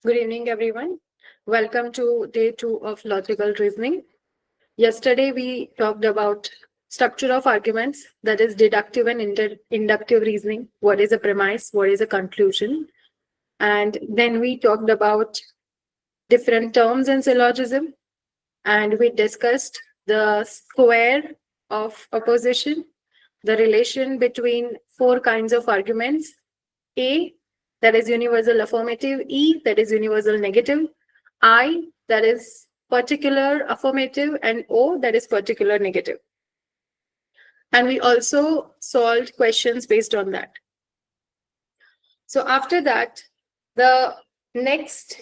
Good evening, everyone. Welcome to day 2 of logical reasoning. Yesterday, we talked about structure of arguments, that is deductive and inductive reasoning. What is a premise? What is a conclusion? And then we talked about different terms in syllogism, and we discussed the square of opposition, the relation between 4 kinds of arguments: A, that is universal affirmative; E, that is universal negative; I, that is particular affirmative; and O, that is particular negative. And we also solved questions based on that. So after that, the next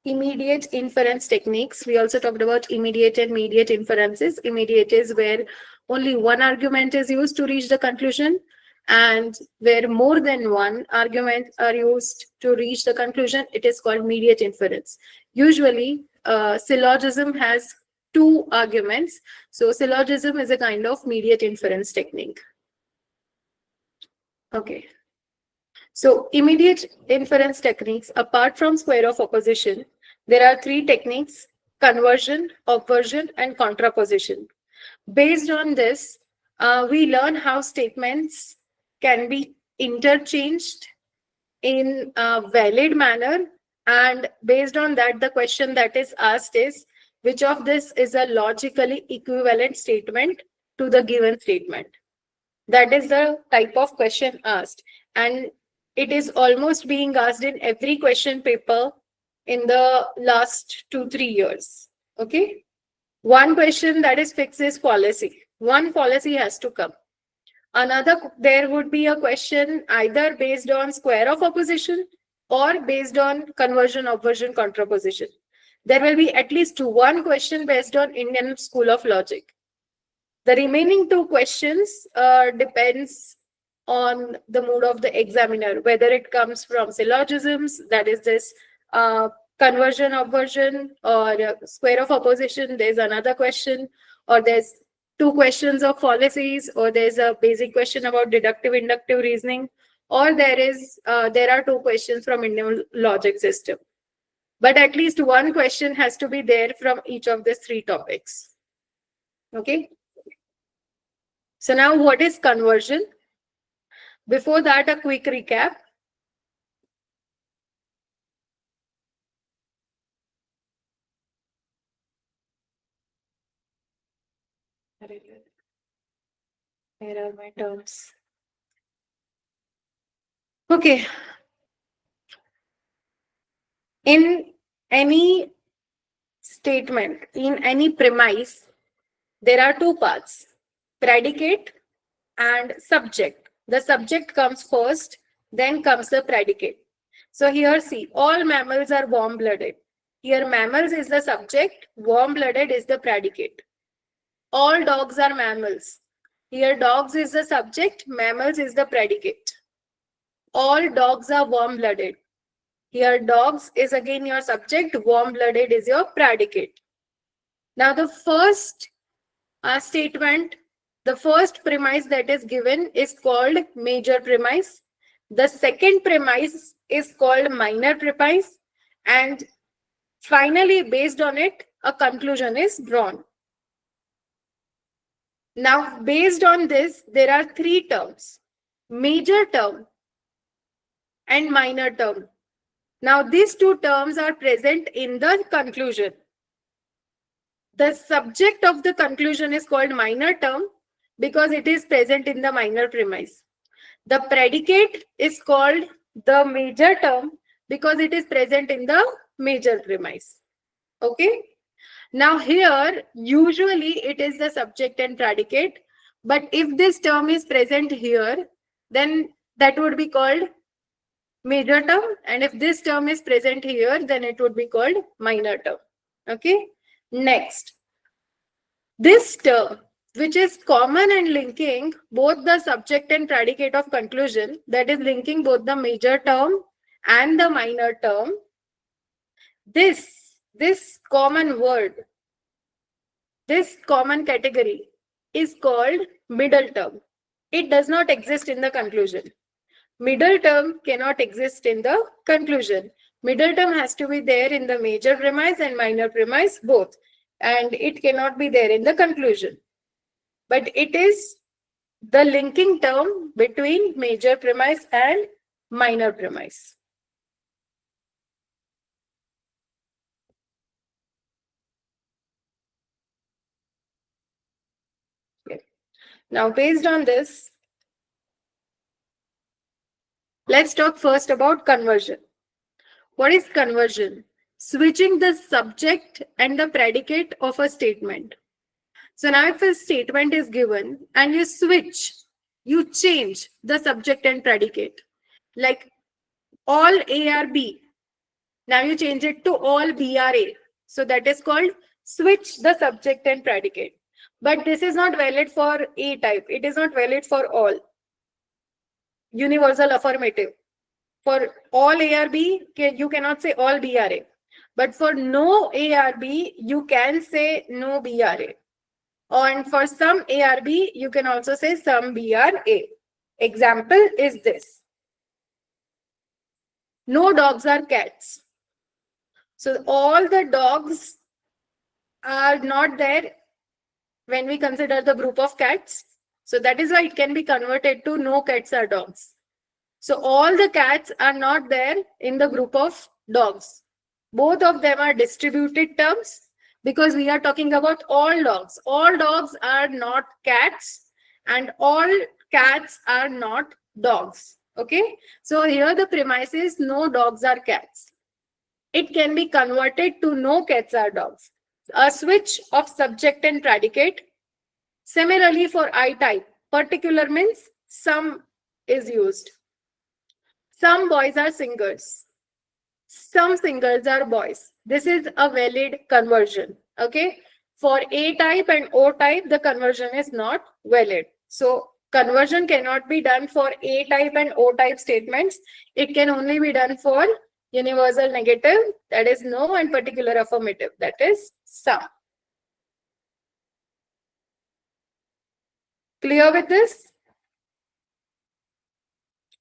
immediate inference techniques, we also talked about immediate and mediate inferences. Immediate is where only one argument is used to reach the conclusion, and where more than one argument are used to reach the conclusion, it is called mediate inference. Usually, syllogism has 2 arguments. So syllogism is a kind of mediate inference technique. Okay. So immediate inference techniques, apart from square of opposition, there are 3 techniques: conversion, obversion, and contraposition. Based on this, we learn how statements can be interchanged in a valid manner. And based on that, the question that is asked is, which of this is a logically equivalent statement to the given statement? That is the type of question asked. And it is almost being asked in every question paper in the last 2-3 years. Okay. One question that is fixed is policy. One policy has to come. Another, there would be a question either based on square of opposition or based on conversion, obversion, contraposition. There will be at least one question based on Indian School of Logic. The remaining 2 questions depends on the mood of the examiner, whether it comes from syllogisms, that is this conversion, obversion, or square of opposition. There's another question, or there's 2 questions of fallacies, or there's a basic question about deductive inductive reasoning, or there are 2 questions from Indian logic system. But at least one question has to be there from each of these 3 topics. Okay. So now, what is conversion? Before that, a quick recap. Where are my terms? Okay. In any statement, in any premise, there are 2 parts: predicate and subject. The subject comes first, then comes the predicate. So here, see, all mammals are warm-blooded. Here, mammals is the subject, warm-blooded is the predicate. All dogs are mammals. Here, dogs is the subject, mammals is the predicate. All dogs are warm-blooded. Here, dogs is again your subject, warm-blooded is your predicate. Now, the first statement, the first premise that is given is called major premise. The second premise is called minor premise. And finally, based on it, a conclusion is drawn. Now, based on this, there are 3 terms: major term and minor term. Now, these 2 terms are present in the conclusion. The subject of the conclusion is called minor term because it is present in the minor premise. The predicate is called the major term because it is present in the major premise. Okay. Now here, usually it is the subject and predicate, but if this term is present here, then that would be called major term, and if this term is present here, then it would be called minor term. Okay. Next, this term, which is common and linking both the subject and predicate of conclusion, that is linking both the major term and the minor term, this common word, this common category is called middle term. It does not exist in the conclusion. Middle term cannot exist in the conclusion. Middle term has to be there in the major premise and minor premise both. And it cannot be there in the conclusion. But it is the linking term between major premise and minor premise. Okay. Now, based on this, let's talk first about conversion. What is conversion? Switching the subject and the predicate of a statement. So now if a statement is given and you switch, you change the subject and predicate. Like all A are B. Now you change it to all B are A. So that is called switch the subject and predicate. But this is not valid for A type. It is not valid for all. Universal affirmative. For all A or B, you cannot say all B are A. But for no A or B, you can say no B are A. And for some A or B, you can also say some B are A. Example is this. No dogs are cats. So all the dogs are not there when we consider the group of cats. So that is why it can be converted to no cats are dogs. So all the cats are not there in the group of dogs. Both of them are distributed terms because we are talking about all dogs. All dogs are not cats and all cats are not dogs. Okay. So here the premise is no dogs are cats. It can be converted to no cats are dogs. A switch of subject and predicate. Similarly for I type, particular means some is used. Some boys are singers. Some singers are boys. This is a valid conversion. Okay. For A type and O type, the conversion is not valid. So conversion cannot be done for A type and O type statements. It can only be done for universal negative, that is no, and particular affirmative, that is some. Clear with this?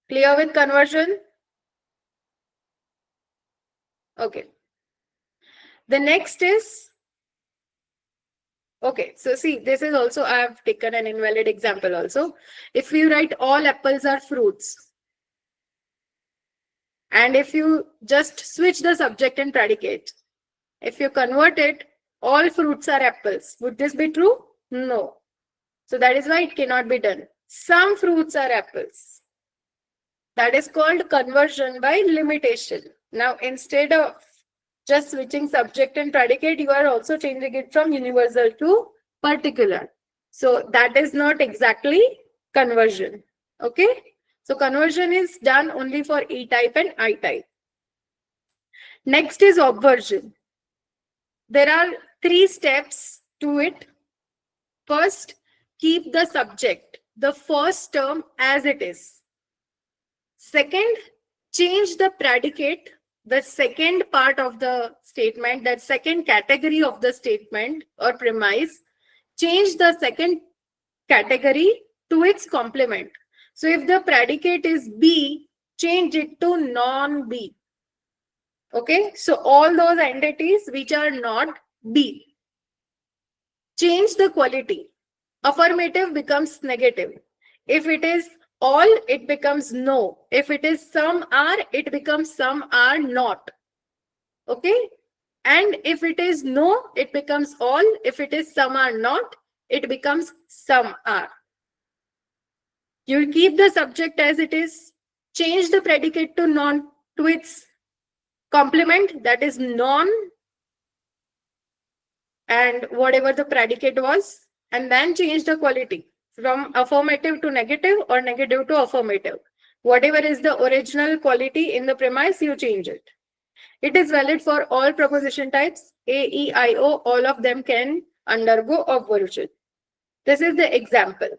Clear with conversion? Okay. The next is, okay, so see, this is also, I have taken an invalid example also. If you write all apples are fruits, and if you just switch the subject and predicate, if you convert it, all fruits are apples. Would this be true? No. So that is why it cannot be done. Some fruits are apples. That is called conversion by limitation. Now, instead of just switching subject and predicate, you are also changing it from universal to particular. So that is not exactly conversion. Okay. So conversion is done only for E type and I type. Next is obversion. There are 3 steps to it. First, keep the subject, the first term as it is. Second, change the predicate, the second part of the statement, that second category of the statement or premise. Change the second category to its complement. So if the predicate is B, change it to non-B. Okay, so all those entities which are not B. Change the quality. Affirmative becomes negative. If it is all, it becomes no. If it is some are, it becomes some are not. Okay. And if it is no, it becomes all. If it is some are not, it becomes some are. You keep the subject as it is. Change the predicate to non, to its complement, that is non, and whatever the predicate was, and then change the quality from affirmative to negative or negative to affirmative. Whatever is the original quality in the premise, you change it. It is valid for all proposition types, A, E, I, O, all of them can undergo obversion. This is the example.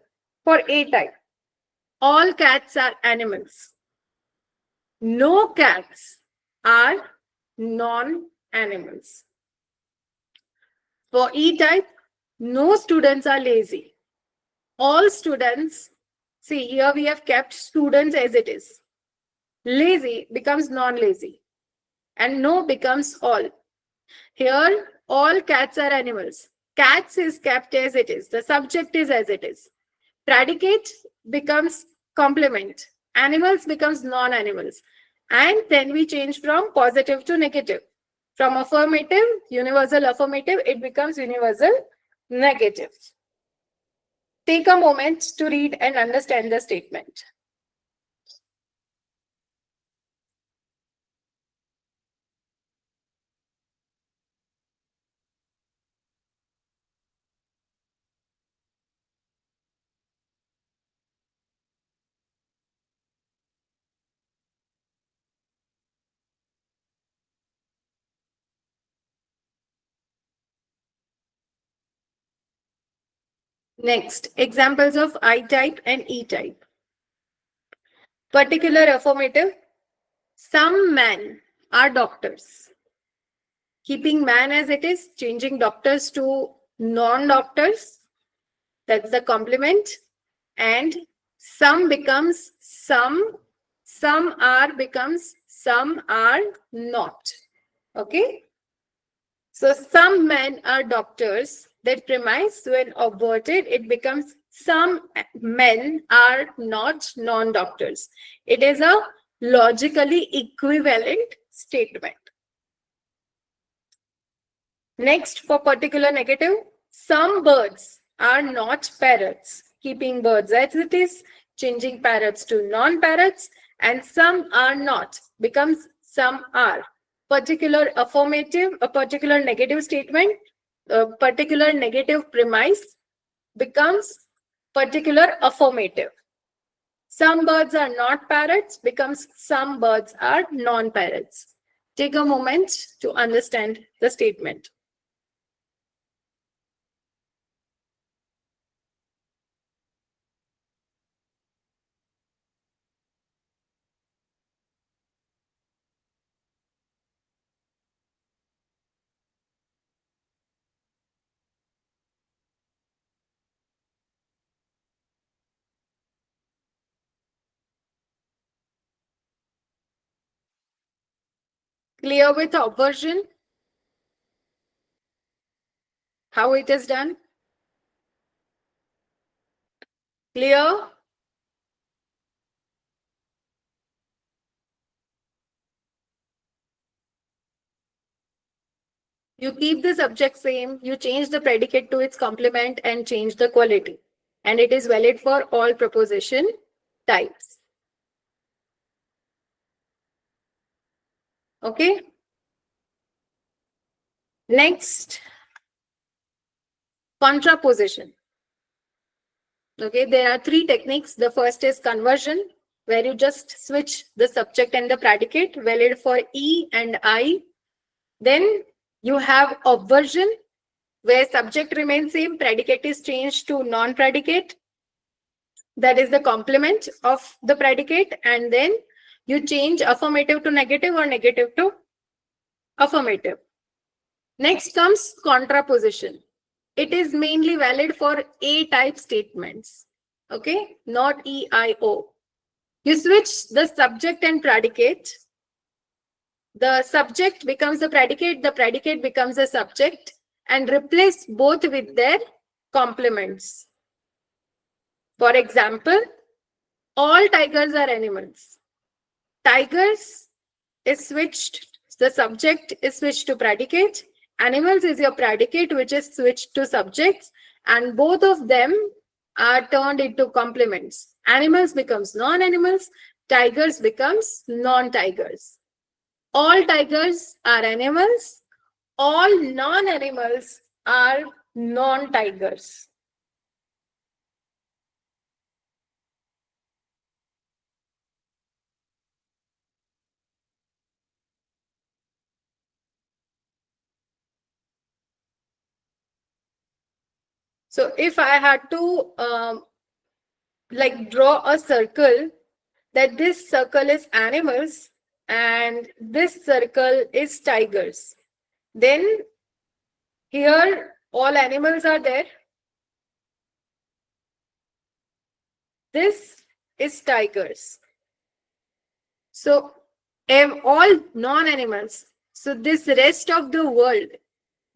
For A type, all cats are animals. No cats are non-animals. For E type, no students are lazy. All students, see here we have kept students as it is. Lazy becomes non-lazy. and no becomes all. Here, all cats are animals. Cats is kept as it is. The subject is as it is. Predicate becomes complement. Animals becomes non-animals. And then we change from positive to negative. From affirmative, universal affirmative, it becomes universal negative. Take a moment to read and understand the statement. Next, examples of I type and E type. Particular affirmative. Some men are doctors. Keeping man as it is, changing doctors to non-doctors. That's the complement. And some becomes some are becomes some are not. Okay. So some men are doctors. That premise, when aborted, it becomes some men are not non-doctors. It is a logically equivalent statement. Next, for particular negative, some birds are not parrots. Keeping birds as it is, changing parrots to non-parrots, and some are not becomes some are. Particular affirmative, a particular negative statement, a particular negative premise becomes particular affirmative. Some birds are not parrots becomes some birds are non-parrots. Take a moment to understand the statement. Clear with obversion? How it is done? Clear? You keep the subject same, you change the predicate to its complement and change the quality. And it is valid for all proposition types. Okay? Next, contraposition. Okay, there are three techniques. The first is conversion, where you just switch the subject and the predicate, valid for E and I. Then you have obversion, where subject remains same, predicate is changed to non-predicate. That is the complement of the predicate, and then you change affirmative to negative or negative to affirmative. Next comes contraposition. It is mainly valid for A-type statements. Okay, not E, I, O. You switch the subject and predicate. The subject becomes the predicate becomes a subject, and replace both with their complements. For example, all tigers are animals. Tigers is switched, the subject is switched to predicate. Animals is your predicate, which is switched to subjects, and both of them are turned into complements. Animals becomes non-animals, tigers becomes non-tigers. All tigers are animals, all non-animals are non-tigers. So if I had to like draw a circle, that this circle is animals and this circle is tigers, then here all animals are there. This is tigers. So all non-animals. So this rest of the world,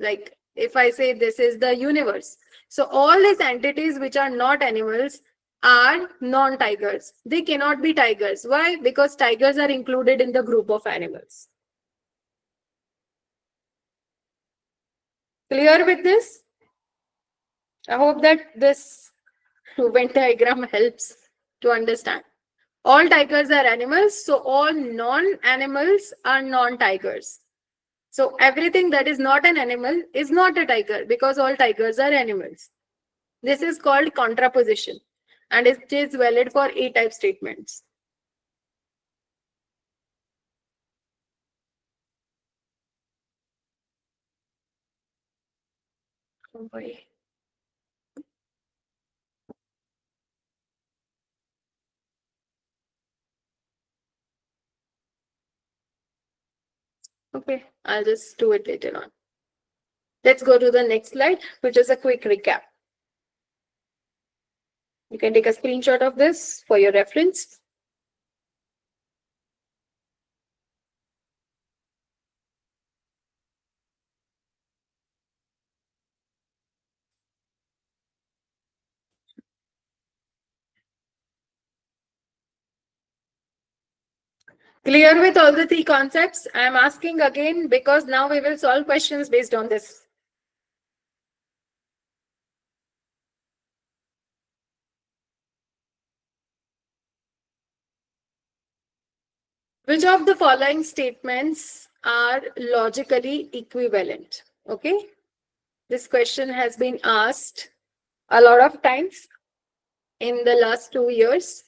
like if I say this is the universe, so all these entities which are not animals are non-tigers. They cannot be tigers. Why? Because tigers are included in the group of animals. Clear with this? I hope that this Venn diagram helps to understand. All tigers are animals, so all non-animals are non-tigers. So everything that is not an animal is not a tiger because all tigers are animals. This is called contraposition and it is valid for A-type statements. Oh boy. Okay, I'll just do it later on. Let's go to the next slide, which is a quick recap. You can take a screenshot of this for your reference. Clear with all the three concepts? I am asking again because now we will solve questions based on this. Which of the following statements are logically equivalent? Okay. This question has been asked a lot of times in the last 2 years.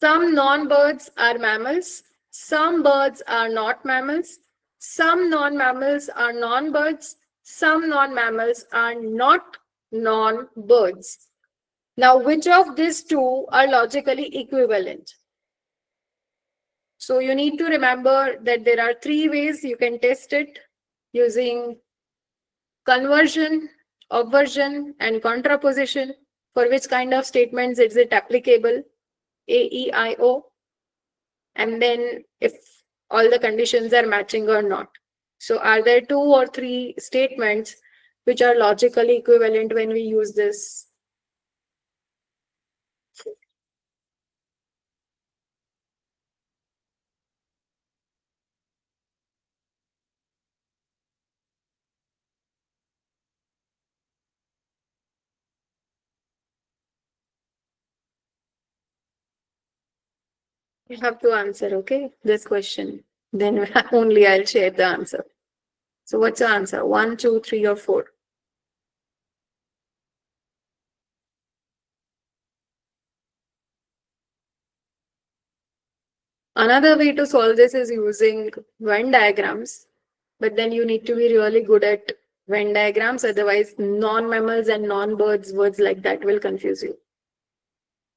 Some non-birds are mammals. Some birds are not mammals. Some non-mammals are non-birds. Some non-mammals are not non-birds. Now, which of these two are logically equivalent? So you need to remember that there are 3 ways you can test it using conversion, obversion, and contraposition. For which kind of statements is it applicable? A, E, I, O. And then if all the conditions are matching or not. So are there 2 or 3 statements which are logically equivalent when we use this? You have to answer, okay, this question. Then only I'll share the answer. So what's the answer? 1, 2, 3, or 4? Another way to solve this is using Venn diagrams, but then you need to be really good at Venn diagrams, otherwise non-mammals and non-birds words like that will confuse you.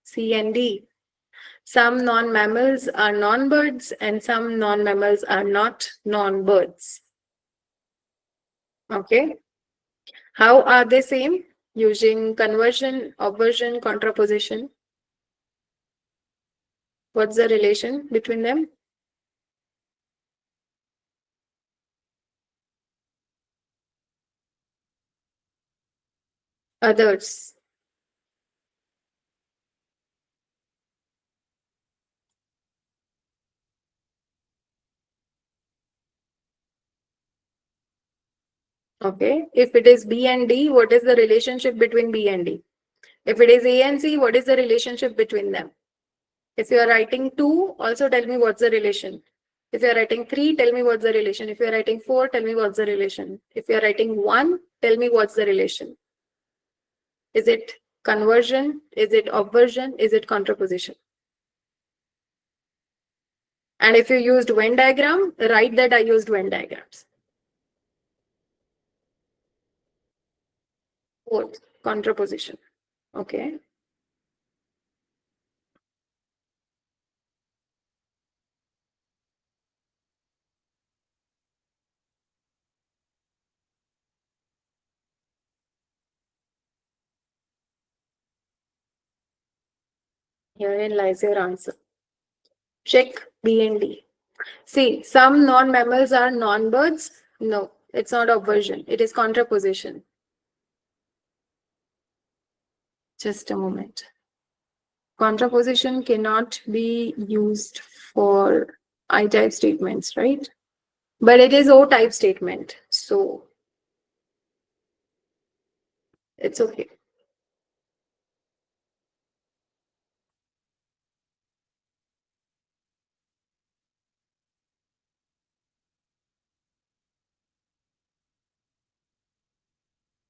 C and D. Some non-mammals are non-birds and some non-mammals are not non-birds. Okay. How are they same? Using conversion, obversion, contraposition. What's the relation between them? Others. Okay. If it is B and D, what is the relationship between B and D? If it is A and C, what is the relationship between them? If you are writing 2, also tell me what's the relation. If you are writing 3, tell me what's the relation. If you are writing 4, tell me what's the relation. If you are writing 1, tell me what's the relation. Is it conversion? Is it obversion? Is it contraposition? And if you used Venn diagram, write that I used Venn diagrams. Fourth, contraposition. Okay. Herein lies your answer. Check B and D. See, some non-mammals are non-birds. No, it's not obversion. It is contraposition. Just a moment. Contraposition cannot be used for I-type statements, right? But it is O-type statement. So it's okay.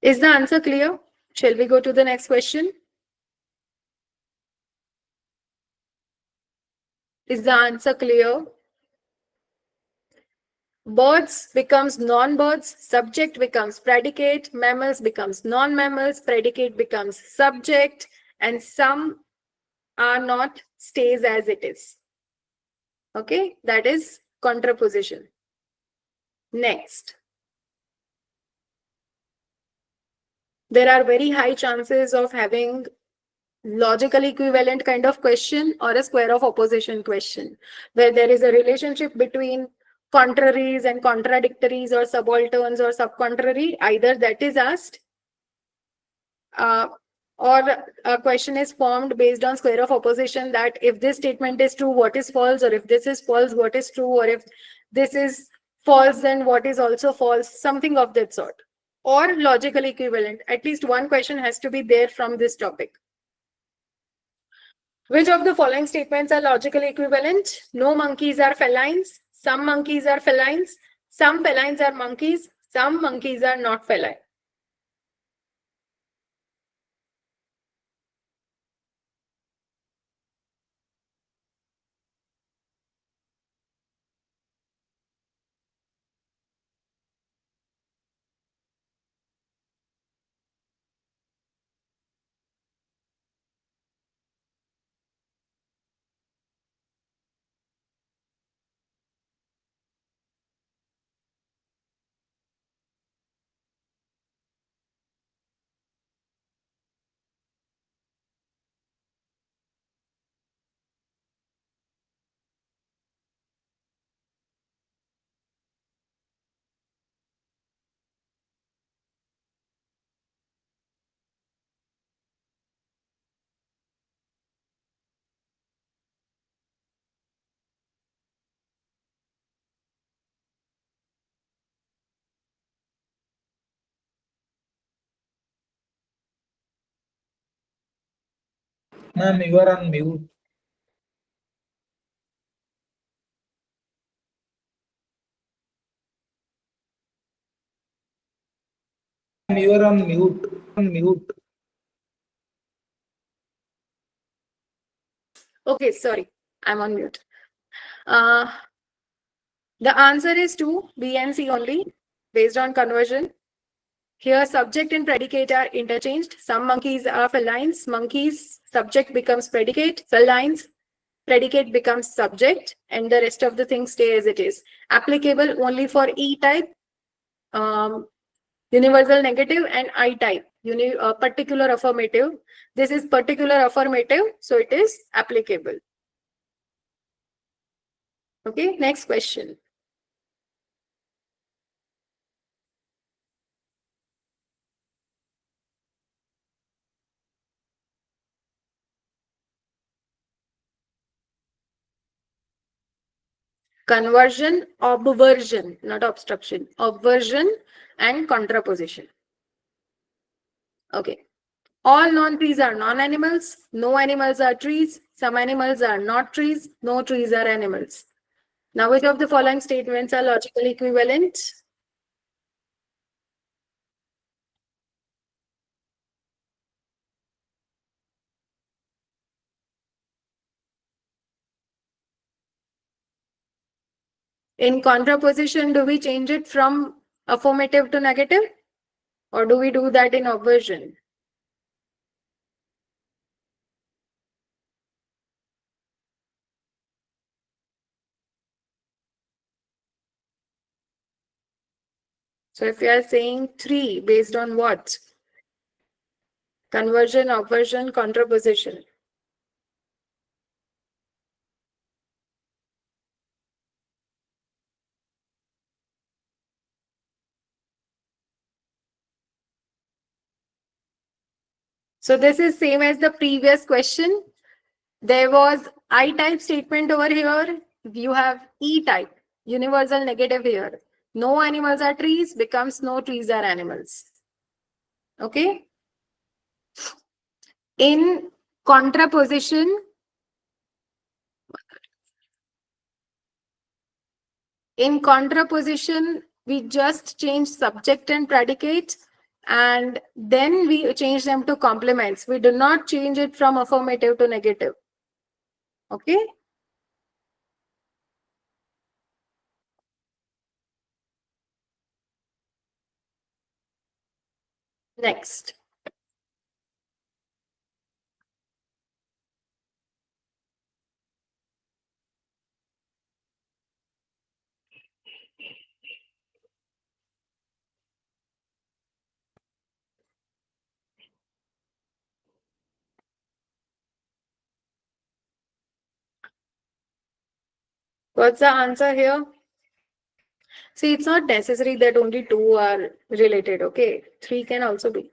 Is the answer clear? Shall we go to the next question? Is the answer clear? Birds becomes non-birds, subject becomes predicate, mammals becomes non-mammals, predicate becomes subject, and some are not, stays as it is. Okay, that is contraposition. Next. There are very high chances of having logical equivalent kind of question or a square of opposition question, where there is a relationship between contraries and contradictories or subalterns or subcontrary. Either that is asked or a question is formed based on square of opposition, that if this statement is true, what is false, or if this is false, what is true, or if this is false, then what is also false, something of that sort. Or logical equivalent. At least one question has to be there from this topic. Which of the following statements are logically equivalent? No monkeys are felines. Some monkeys are felines. Some felines are monkeys. Some monkeys are not feline. Ma'am, you are on mute. You are on mute. On mute. Okay, sorry, I'm on mute. The answer is 2, B and C only, based on conversion. Here, subject and predicate are interchanged. Some monkeys are felines. Monkeys, subject becomes predicate. Felines, predicate becomes subject. And the rest of the things stay as it is. Applicable only for E-type, universal negative, and I-type, particular affirmative. This is particular affirmative, so it is applicable. Okay, next question. Conversion, obversion, not obstruction, obversion and contraposition. Okay. All non-trees are non-animals. No animals are trees. Some animals are not trees. No trees are animals. Now, which of the following statements are logically equivalent? In contraposition, do we change it from affirmative to negative? Or do we do that in obversion? So if we are saying 3, based on what? Conversion, obversion, contraposition. So this is same as the previous question. There was I type statement over here. You have E type, universal negative here. No animals are trees becomes no trees are animals. Okay. In contraposition, we just change subject and predicate, and then we change them to complements. We do not change it from affirmative to negative. Okay. Next. What's the answer here? See, it's not necessary that only two are related. Okay. Three can also be.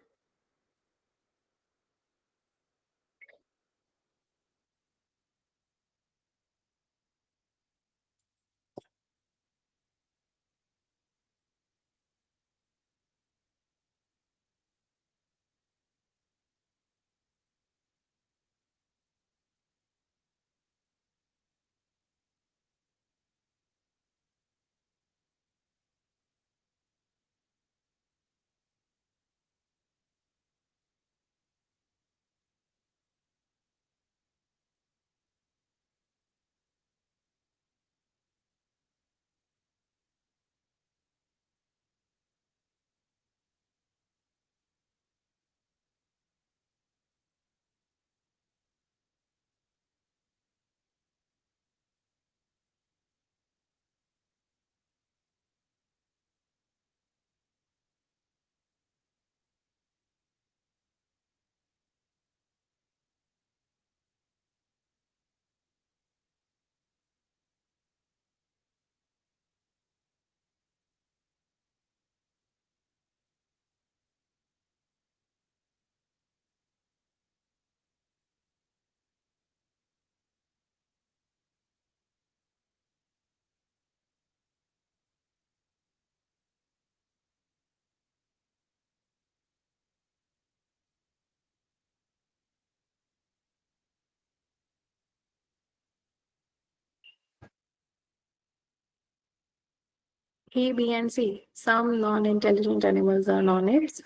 A, B, and C. Some non-intelligent animals are non-apes.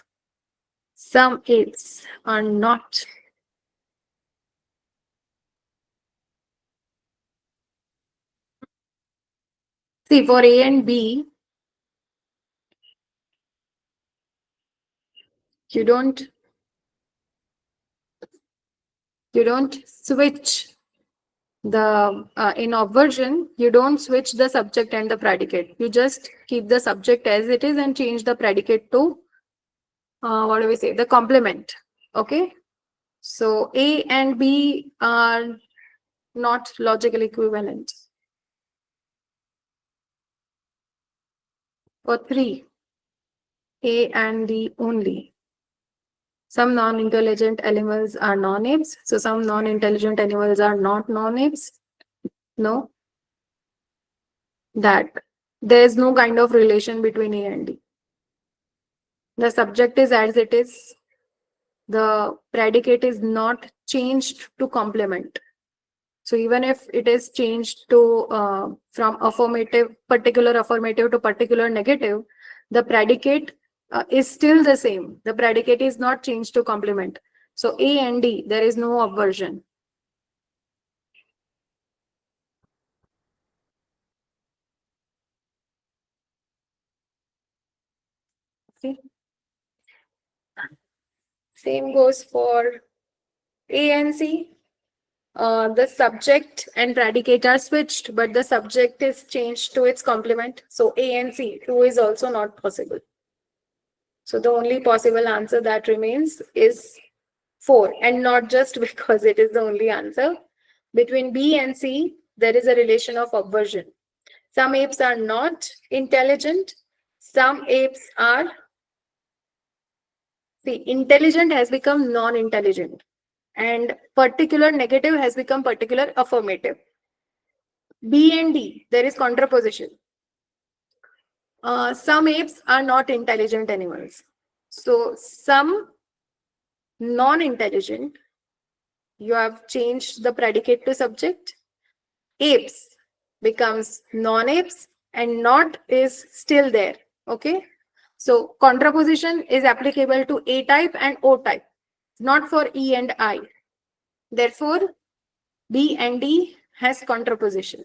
Some apes are not. See, for A and B, you don't switch the in obversion, you don't switch the subject and the predicate. You just keep the subject as it is and change the predicate to what do we say, the complement. Okay, so A and B are not logically equivalent. For 3, A and D only. Some non-intelligent animals are non-apes. So some non-intelligent animals are not non-apes. No. That there is no kind of relation between A and D. The subject is as it is. The predicate is not changed to complement. So even if it is changed to from particular affirmative to particular negative, the predicate is still the same. The predicate is not changed to complement. So A and D, there is no aversion. Okay. Same goes for A and C. The subject and predicate are switched, but the subject is changed to its complement. So A and C, 2 is also not possible. So the only possible answer that remains is 4, and not just because it is the only answer. Between B and C, there is a relation of aversion. Some apes are not intelligent. Some apes are See, intelligent has become non-intelligent, and particular negative has become particular affirmative. B and D, there is contraposition. Some apes are not intelligent animals. So some non-intelligent, you have changed the predicate to subject. Apes becomes non-apes and not is still there. Okay. So contraposition is applicable to A type and O type, not for E and I. Therefore, B and D has contraposition.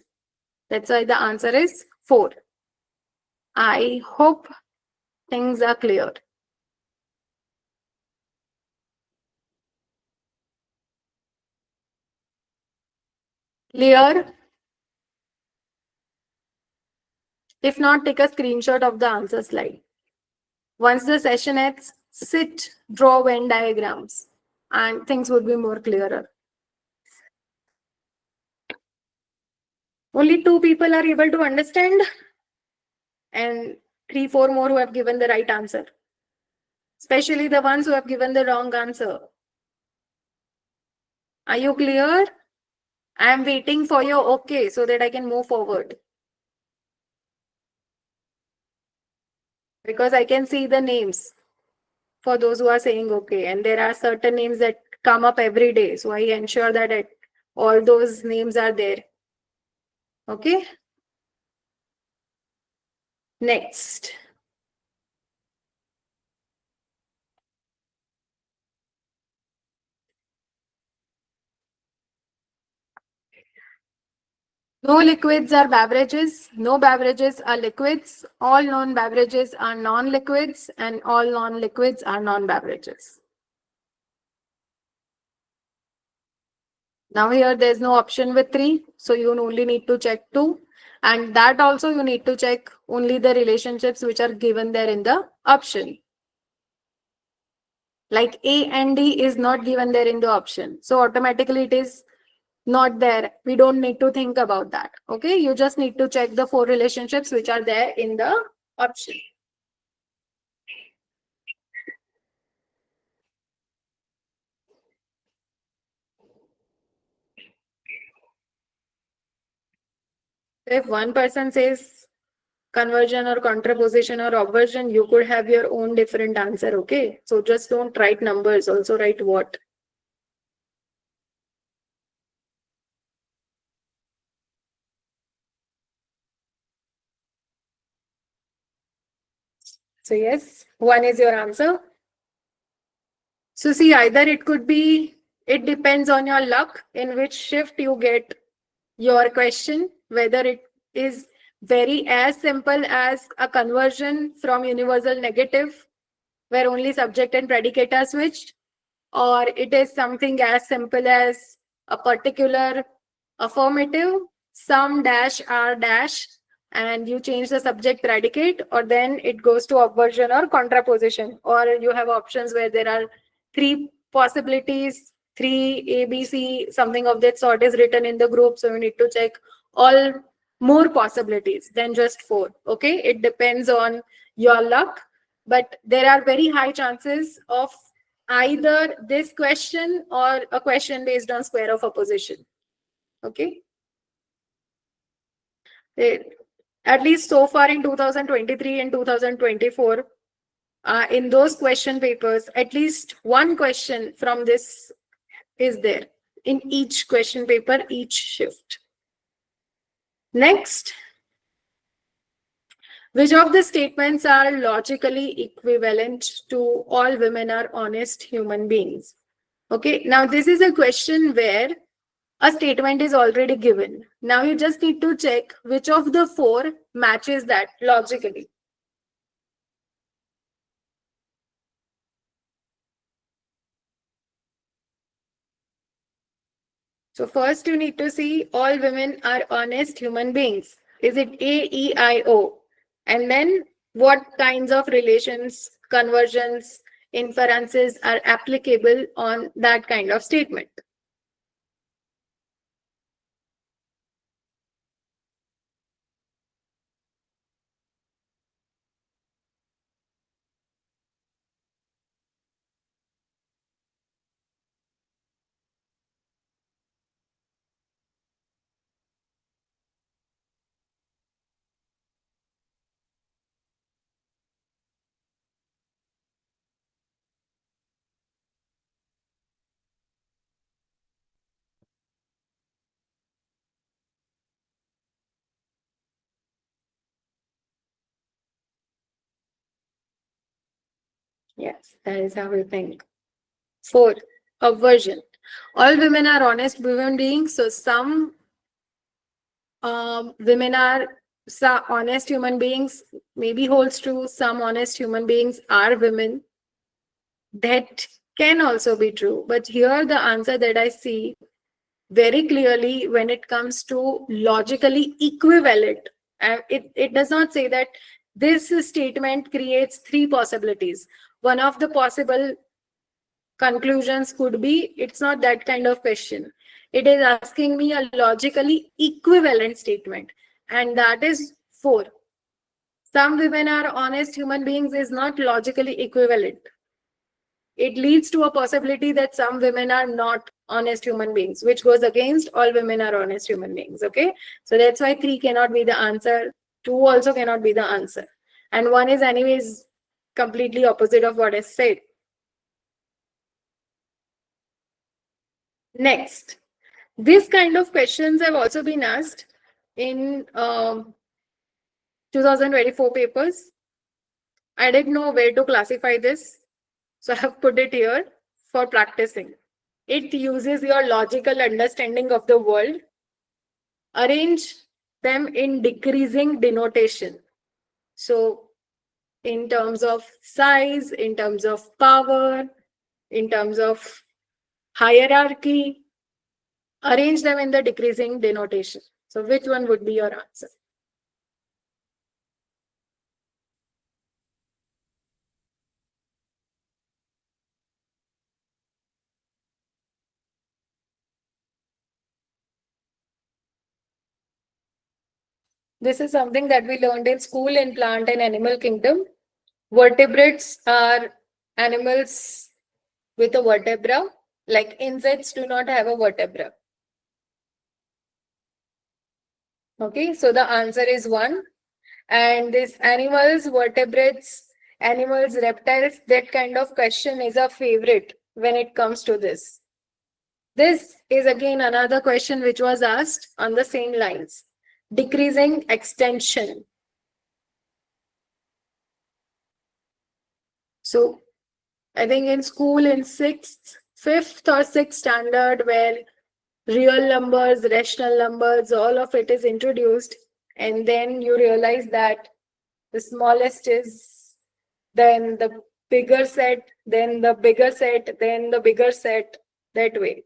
That's why the answer is 4. I hope things are clear. Clear? If not, take a screenshot of the answer slide. Once the session ends, sit, draw Venn diagrams, and things would be more clearer. Only 2 people are able to understand, and 3, 4 more who have given the right answer. Especially the ones who have given the wrong answer. Are you clear? I am waiting for your okay so that I can move forward. Because I can see the names for those who are saying okay. And there are certain names that come up every day. So I ensure that all those names are there. Okay. Next. No liquids are beverages. No beverages are liquids. All non-beverages are non-liquids. And all non-liquids are non-beverages. Now here there's no option with 3. So you only need to check 2. And that also you need to check only the relationships which are given there in the option. Like A and D is not given there in the option. So automatically it is not there. We don't need to think about that. Okay, you just need to check the 4 relationships which are there in the option. If one person says conversion or contraposition or obversion, you could have your own different answer. Okay, so just don't write numbers, also write what. So yes, 1 is your answer. So see, either it could be, it depends on your luck in which shift you get your question, whether it is very as simple as a conversion from universal negative where only subject and predicate are switched, or it is something as simple as a particular affirmative, some dash r dash, and you change the subject predicate, or then it goes to obversion or contraposition, or you have options where there are 3 possibilities, 3 A, B, C, something of that sort is written in the group. So you need to check all more possibilities than just 4. Okay, it depends on your luck, but there are very high chances of either this question or a question based on square of opposition. Okay. At least so far in 2023 and 2024, in those question papers, at least one question from this is there in each question paper, each shift. Next, which of the statements are logically equivalent to all women are honest human beings? Okay, now this is a question where a statement is already given. Now you just need to check which of the 4 matches that logically. So first you need to see all women are honest human beings. Is it A, E, I, O? And then what kinds of relations, conversions, inferences are applicable on that kind of statement? Yes, that is how we think. 4. Aversion. All women are honest human beings. So some women are honest human beings. Maybe holds true. Some honest human beings are women. That can also be true. But here the answer that I see very clearly when it comes to logically equivalent, it does not say that this statement creates three possibilities. One of the possible conclusions could be, it's not that kind of question. It is asking me a logically equivalent statement, and that is 4. Some women are honest human beings is not logically equivalent. It leads to a possibility that some women are not honest human beings, which goes against all women are honest human beings. Okay, so that's why 3 cannot be the answer. 2 also cannot be the answer, and 1 is anyways completely opposite of what I said. Next, this kind of questions have also been asked in 2024 papers. I didn't know where to classify this, so I have put it here for practicing. It uses your logical understanding of the world. Arrange them in decreasing denotation. So in terms of size, in terms of power, in terms of hierarchy, arrange them in the decreasing denotation. So which one would be your answer? This is something that we learned in school in plant and animal kingdom. Vertebrates are animals with a vertebra, like insects do not have a vertebra. Okay, so the answer is 1. And this animals, vertebrates, animals, reptiles, that kind of question is a favorite when it comes to this. This is again another question which was asked on the same lines. Decreasing extension. So I think in school in 5th or 6th standard, where real numbers, rational numbers, all of it is introduced, and then you realize that the smallest is then the bigger set, then the bigger set, then the bigger set, that way.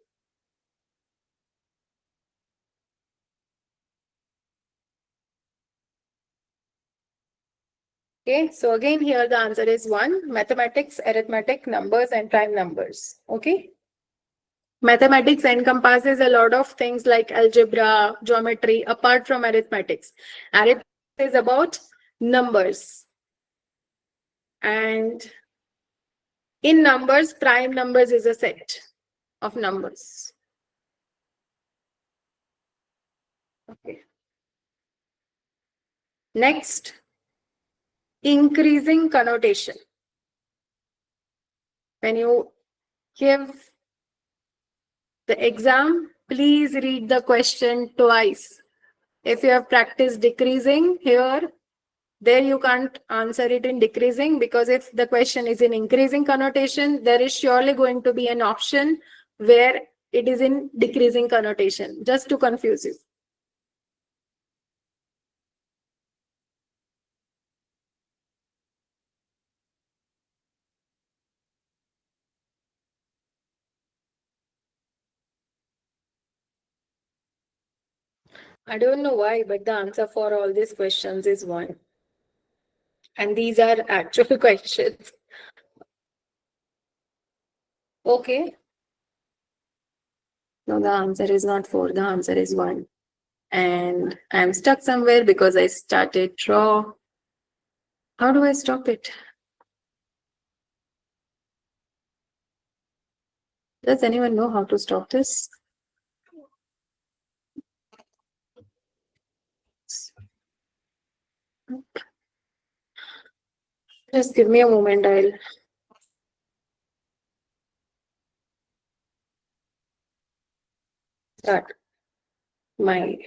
Okay, so again here the answer is 1, mathematics, arithmetic, numbers and prime numbers. Okay. Mathematics encompasses a lot of things like algebra, geometry, apart from arithmetics. Arithmetic is about numbers. And in numbers, prime numbers is a set of numbers. Okay. Next, increasing connotation. When you give the exam, please read the question twice. If you have practiced decreasing here, there you can't answer it in decreasing, because if the question is in increasing connotation, there is surely going to be an option where it is in decreasing connotation, just to confuse you. I don't know why, but the answer for all these questions is 1. And these are actual questions. Okay. No, the answer is not 4. The answer is 1. And I'm stuck somewhere because I started draw. How do I stop it? Does anyone know how to stop this? Just give me a moment. I'll start my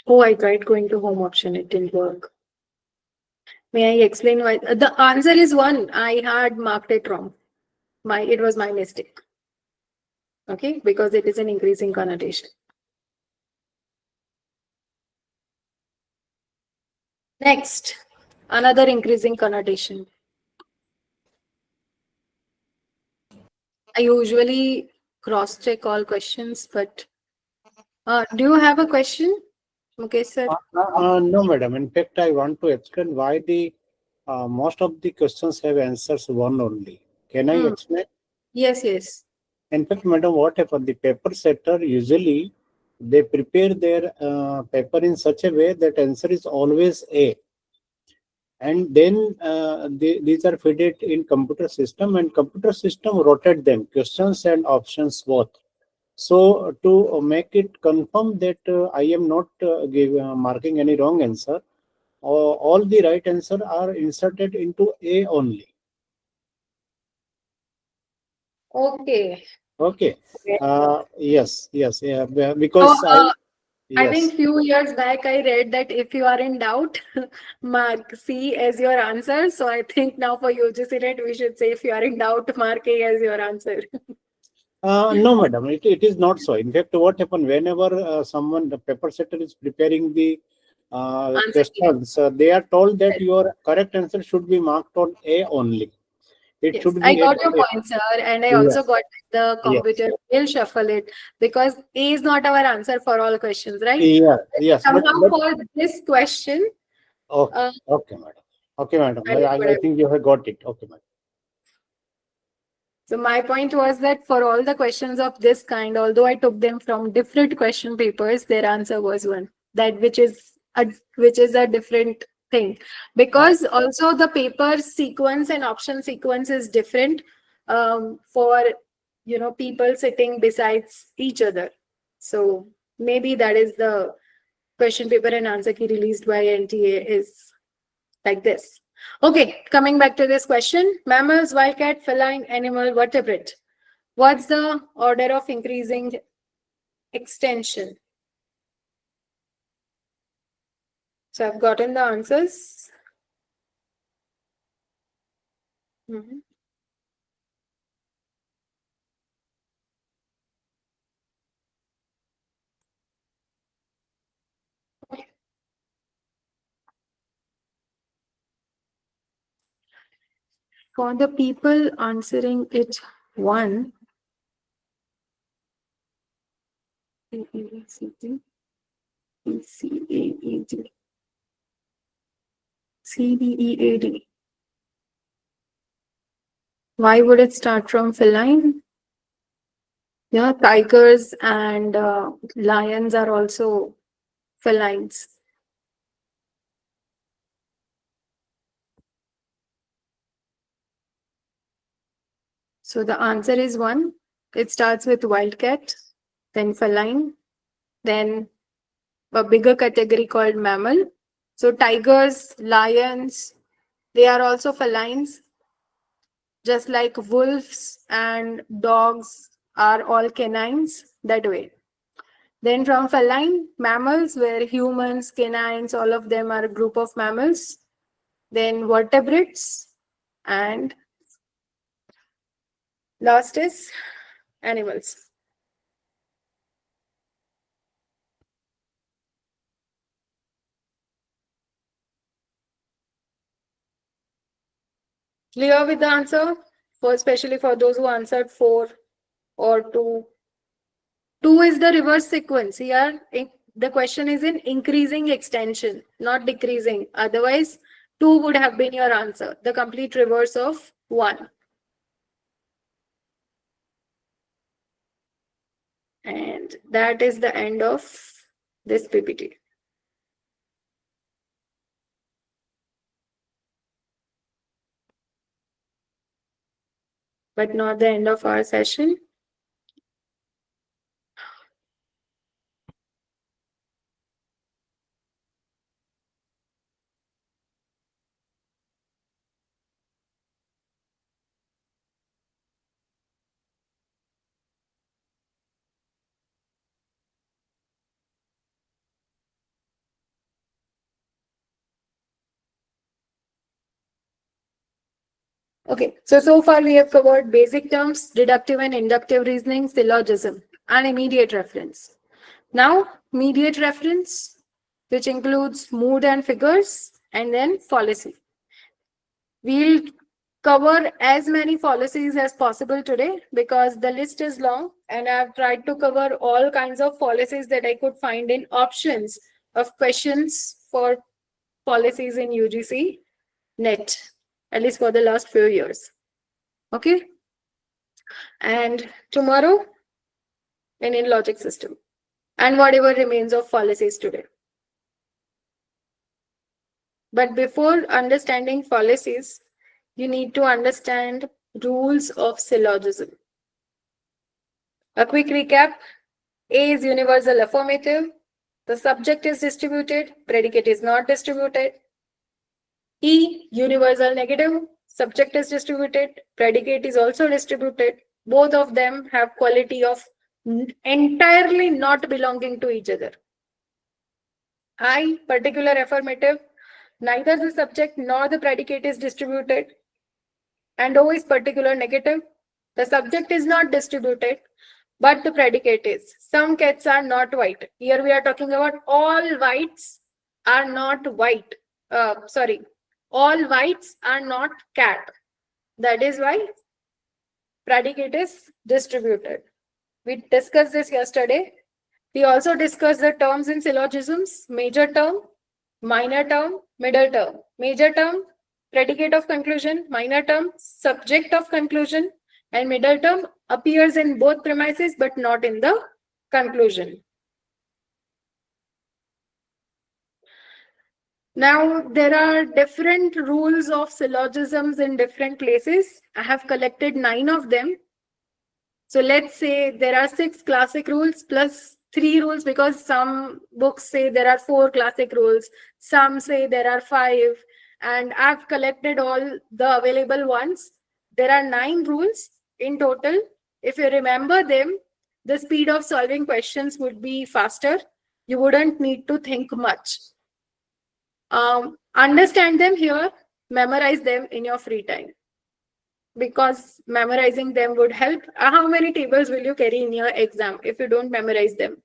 Oh, I tried going to home option. It didn't work. May I explain why? The answer is 1. I had marked it wrong. It was my mistake. Okay, because it is an increasing connotation. Next, another increasing connotation. I usually cross-check all questions, but do you have a question, Mukesh sir? No, madam. In fact, I want to explain why the most of the questions have answers one only. Can I explain? Yes, yes. In fact, madam, what happened? The paper setter usually they prepare their paper in such a way that answer is always A, and then these are fed it in computer system, and computer system rotate them questions and options both. So to make it confirm that I am not marking any wrong answer, all the right answer are inserted into A only. Okay. Okay. Okay. Yes, yeah, So, because I think yes. few years back I read that if you are in doubt, mark C as your answer. So I think now for UGC NET we should say if you are in doubt, mark A as your answer. No, madam, it is not so. In fact, what happened whenever someone, the paper setter is preparing the Answer key. questions, they are told that your correct answer should be marked on A only. It Yes, should I be got your A. point, sir, and I also Yes, got the yes, computer will shuffle it because A is not our answer for all questions, right? yeah, yes. Somehow But for this question, okay, uh, okay, madam. Okay, madam. I did I whatever. think you have got it. Okay, madam. So my point was that for all the questions of this kind, although I took them from different question papers, their answer was 1. That which is a different thing. Because also the paper sequence and option sequence is different for people sitting besides each other. So maybe that is the question paper and answer key released by NTA is like this. Okay, coming back to this question, mammals, wildcat, feline, animal, vertebrate. What's the order of increasing extension? So I've gotten the answers. Mhm. For the people answering it 1, A, B, C, D, E, C, A, E, D, C, D, E, A, D. Why would it start from feline? Yeah, tigers and lions are also felines. So the answer is 1. It starts with wildcat, then feline, then a bigger category called mammal. So tigers, lions, they are also felines, just like wolves and dogs are all canines that way. Then from feline, mammals, where humans, canines, all of them are a group of mammals. Then vertebrates, and last is animals. Clear with the answer? Especially for those who answered 4 or 2. 2 is the reverse sequence. Here, the question is in increasing extension, not decreasing. Otherwise, 2 would have been your answer, the complete reverse of 1. And that is the end of this PPT. But not the end of our session. Okay, so far we have covered basic terms, deductive and inductive reasoning, syllogism, and immediate reference. Now, mediate reference, which includes mood and figures, and then fallacy. We'll cover as many fallacies as possible today because the list is long and I've tried to cover all kinds of fallacies that I could find in options of questions for fallacies in UGC NET, at least for the last few years. Okay. And tomorrow, in logic system and whatever remains of fallacies today. But before understanding fallacies, you need to understand rules of syllogism. A quick recap. A is universal affirmative. The subject is distributed. Predicate is not distributed. E, universal negative. Subject is distributed. Predicate is also distributed. Both of them have quality of entirely not belonging to each other. I, particular affirmative. Neither the subject nor the predicate is distributed. And O is particular negative. The subject is not distributed, but the predicate is. Some cats are not white. Here we are talking about all whites are not white. All whites are not cat. That is why predicate is distributed. We discussed this yesterday. We also discussed the terms in syllogisms: major term, minor term, middle term. Major term, predicate of conclusion; minor term, subject of conclusion; and middle term appears in both premises but not in the conclusion. Now, there are different rules of syllogisms in different places. I have collected 9 of them. So let's say there are 6 classic rules plus 3 rules, because some books say there are 4 classic rules, some say there are 5, and I've collected all the available ones. There are 9 rules in total. If you remember them, the speed of solving questions would be faster. You wouldn't need to think much. Understand them here, memorize them in your free time, because memorizing them would help. How many tables will you carry in your exam if you don't memorize them?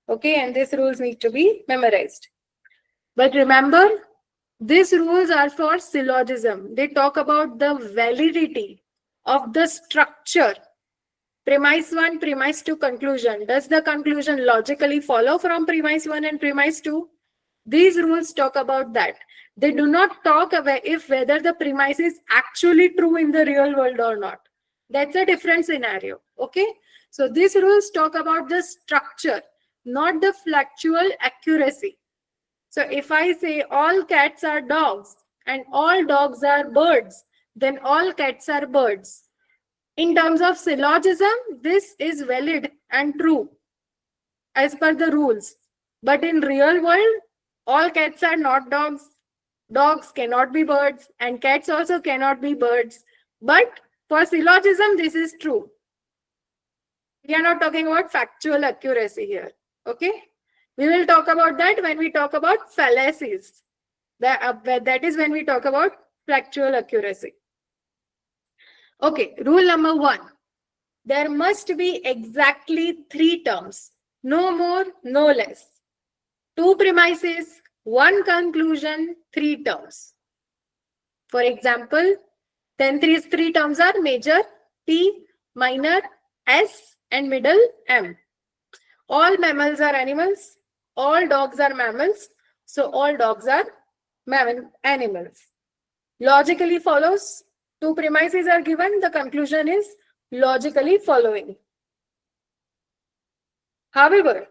Okay, and these rules need to be memorized. But remember, these rules are for syllogism. They talk about the validity of the structure. Premise 1, premise 2, conclusion. Does the conclusion logically follow from premise 1 and premise 2? These rules talk about that. They do not talk about if whether the premise is actually true in the real world or not. That's a different scenario. Okay. So these rules talk about the structure, not the factual accuracy. So if I say all cats are dogs and all dogs are birds, then all cats are birds. In terms of syllogism, this is valid and true as per the rules. But in real world, all cats are not dogs. Dogs cannot be birds, and cats also cannot be birds. But for syllogism, this is true. We are not talking about factual accuracy here. Okay? We will talk about that when we talk about fallacies. That is when we talk about factual accuracy. Okay, rule number 1. There must be exactly 3 terms. No more, no less. 2 premises, 1 conclusion, 3 terms. For example, then 3 terms are major, P, minor, S, and middle, M. All mammals are animals. All dogs are mammals. So all dogs are animals. Logically follows. 2 premises are given. The conclusion is logically following. However,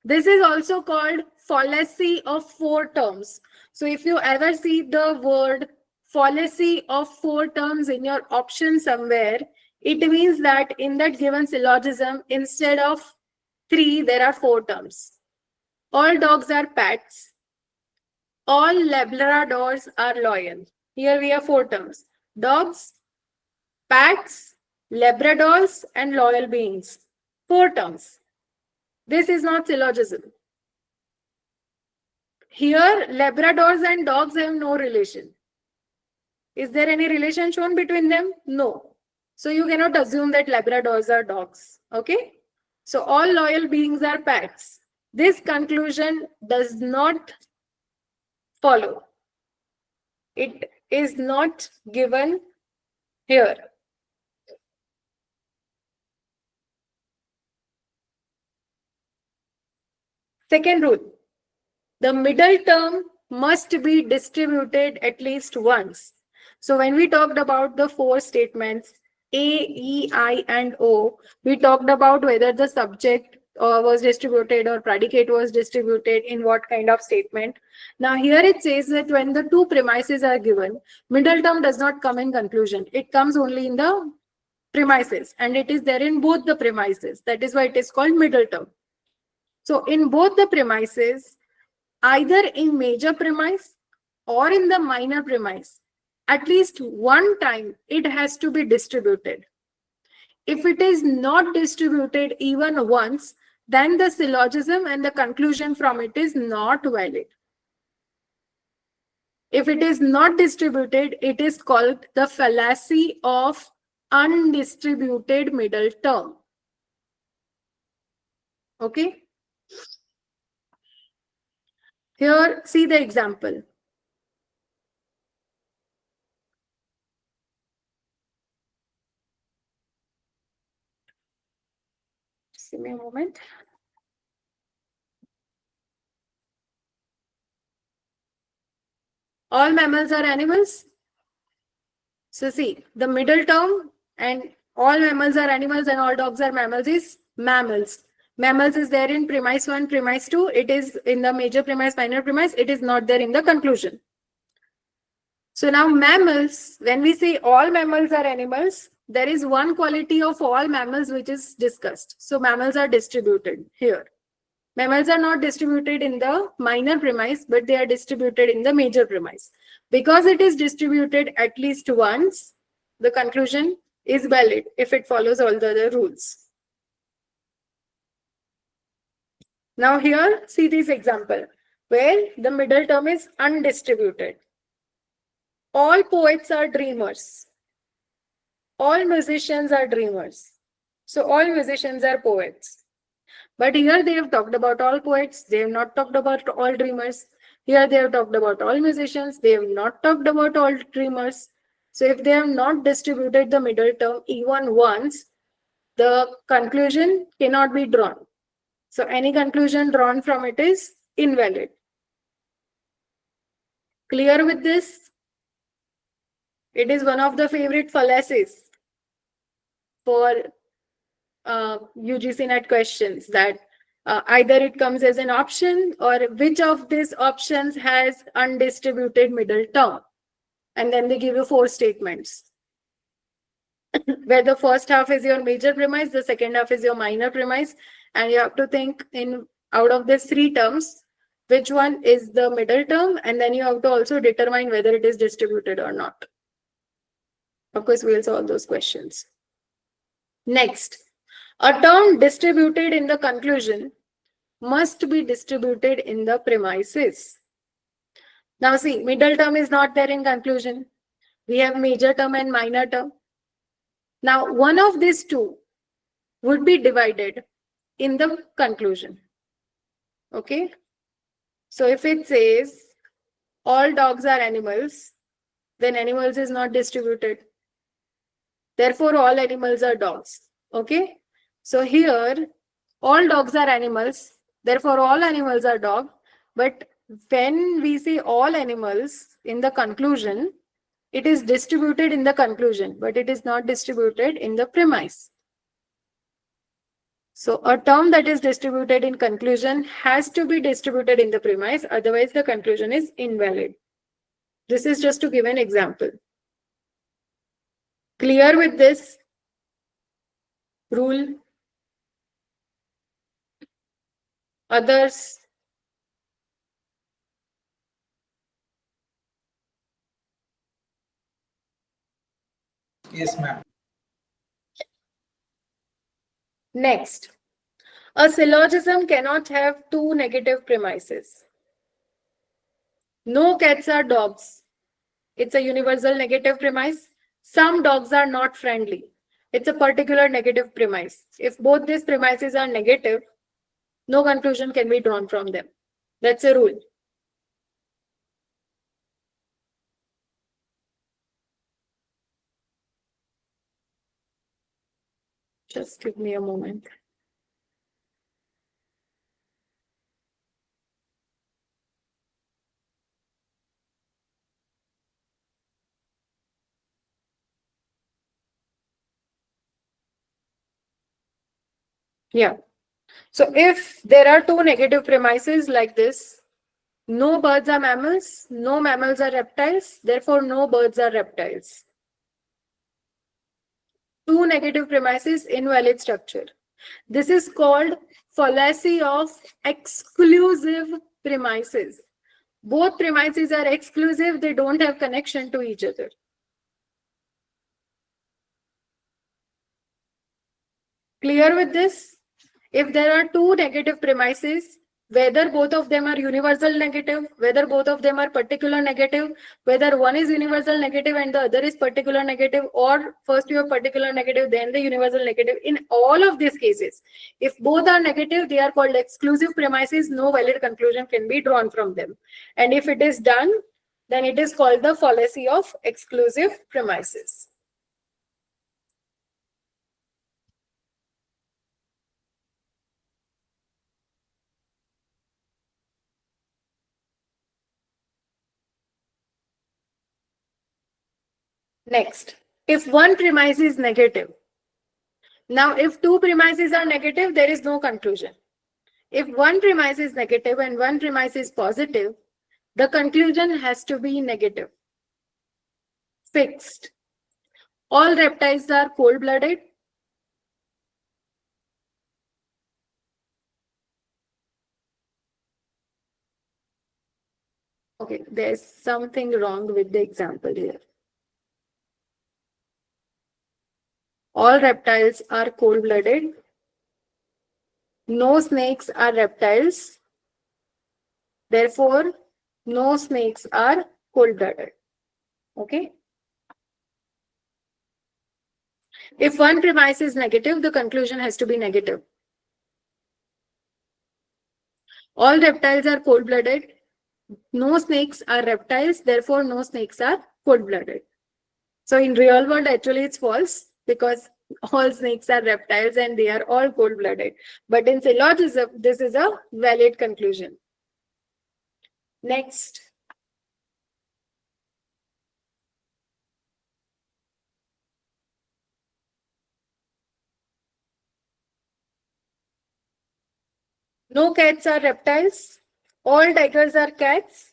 this is also called fallacy of 4 terms. So if you ever see the word fallacy of 4 terms in your option somewhere, it means that in that given syllogism, instead of 3, there are 4 terms. All dogs are pets. All Labradors are loyal. Here we have 4 terms. Dogs, pets, Labradors, and loyal beings. 4 terms. This is not syllogism. Here, Labradors and dogs have no relation. Is there any relation shown between them? No. So you cannot assume that Labradors are dogs. Okay. So all loyal beings are pets. This conclusion does not follow. It is not given here. Second rule, the middle term must be distributed at least once. So when we talked about the four statements, A, E, I, and O, we talked about whether the subject was distributed or predicate was distributed in what kind of statement. Now here it says that when the two premises are given, middle term does not come in conclusion. It comes only in the premises, and it is there in both the premises. That is why it is called middle term. So in both the premises, either in major premise or in the minor premise, at least one time it has to be distributed. If it is not distributed even once, then the syllogism and the conclusion from it is not valid. If it is not distributed, it is called the fallacy of undistributed middle term. Okay. Here, see the example. Just give me a moment. All mammals are animals. So see, the middle term and all mammals are animals and all dogs are mammals is mammals. Mammals is there in premise 1, premise 2. It is in the major premise, minor premise. It is not there in the conclusion. So now mammals, when we say all mammals are animals, there is one quality of all mammals which is discussed. So mammals are distributed here. Mammals are not distributed in the minor premise, but they are distributed in the major premise. Because it is distributed at least once, the conclusion is valid if it follows all the other rules. Now here, see this example where the middle term is undistributed. All poets are dreamers. All musicians are dreamers. So all musicians are poets. But here they have talked about all poets. They have not talked about all dreamers. Here they have talked about all musicians. They have not talked about all dreamers. So if they have not distributed the middle term even once, the conclusion cannot be drawn. So any conclusion drawn from it is invalid. Clear with this? It is one of the favorite fallacies for UGC NET questions, that either it comes as an option or which of these options has undistributed middle term. And then they give you 4 statements where the first half is your major premise, the second half is your minor premise, and you have to think in out of these 3 terms, which one is the middle term, and then you have to also determine whether it is distributed or not. Of course, we'll solve those questions. Next, a term distributed in the conclusion must be distributed in the premises. Now see, middle term is not there in conclusion. We have major term and minor term. Now one of these two would be divided in the conclusion. Okay. So if it says all dogs are animals, then animals is not distributed. Therefore, all animals are dogs. Okay. So here, all dogs are animals. Therefore, all animals are dog. But when we say all animals in the conclusion, it is distributed in the conclusion, but it is not distributed in the premise. So a term that is distributed in conclusion has to be distributed in the premise. Otherwise, the conclusion is invalid. This is just to give an example. Clear with this rule? Others? Yes, ma'am. Next, a syllogism cannot have 2 negative premises. No cats are dogs It's a universal negative premise. Some dogs are not friendly. It's a particular negative premise. If both these premises are negative, no conclusion can be drawn from them. That's a rule. Just give me a moment. Yeah. So if there are two negative premises like this, no birds are mammals, no mammals are reptiles, therefore no birds are reptiles. Two negative premises, invalid structure. This is called fallacy of exclusive premises. Both premises are exclusive, they don't have connection to each other. Clear with this? If there are two negative premises, whether both of them are universal negative, whether both of them are particular negative, whether one is universal negative and the other is particular negative, or first you have particular negative, then the universal negative, in all of these cases, if both are negative, they are called exclusive premises, no valid conclusion can be drawn from them. And if it is done, then it is called the fallacy of exclusive premises. Next, if one premise is negative. Now, if two premises are negative, there is no conclusion. If one premise is negative and one premise is positive, the conclusion has to be negative. Fixed. All reptiles are cold-blooded. Okay, there's something wrong with the example here. All reptiles are cold-blooded. No snakes are reptiles. Therefore, no snakes are cold-blooded. Okay. If one premise is negative, the conclusion has to be negative. All reptiles are cold-blooded. No snakes are reptiles, therefore no snakes are cold-blooded. So in real world, actually it's false because all snakes are reptiles and they are all cold-blooded. But in syllogism, this is a valid conclusion. Next. No cats are reptiles. All tigers are cats.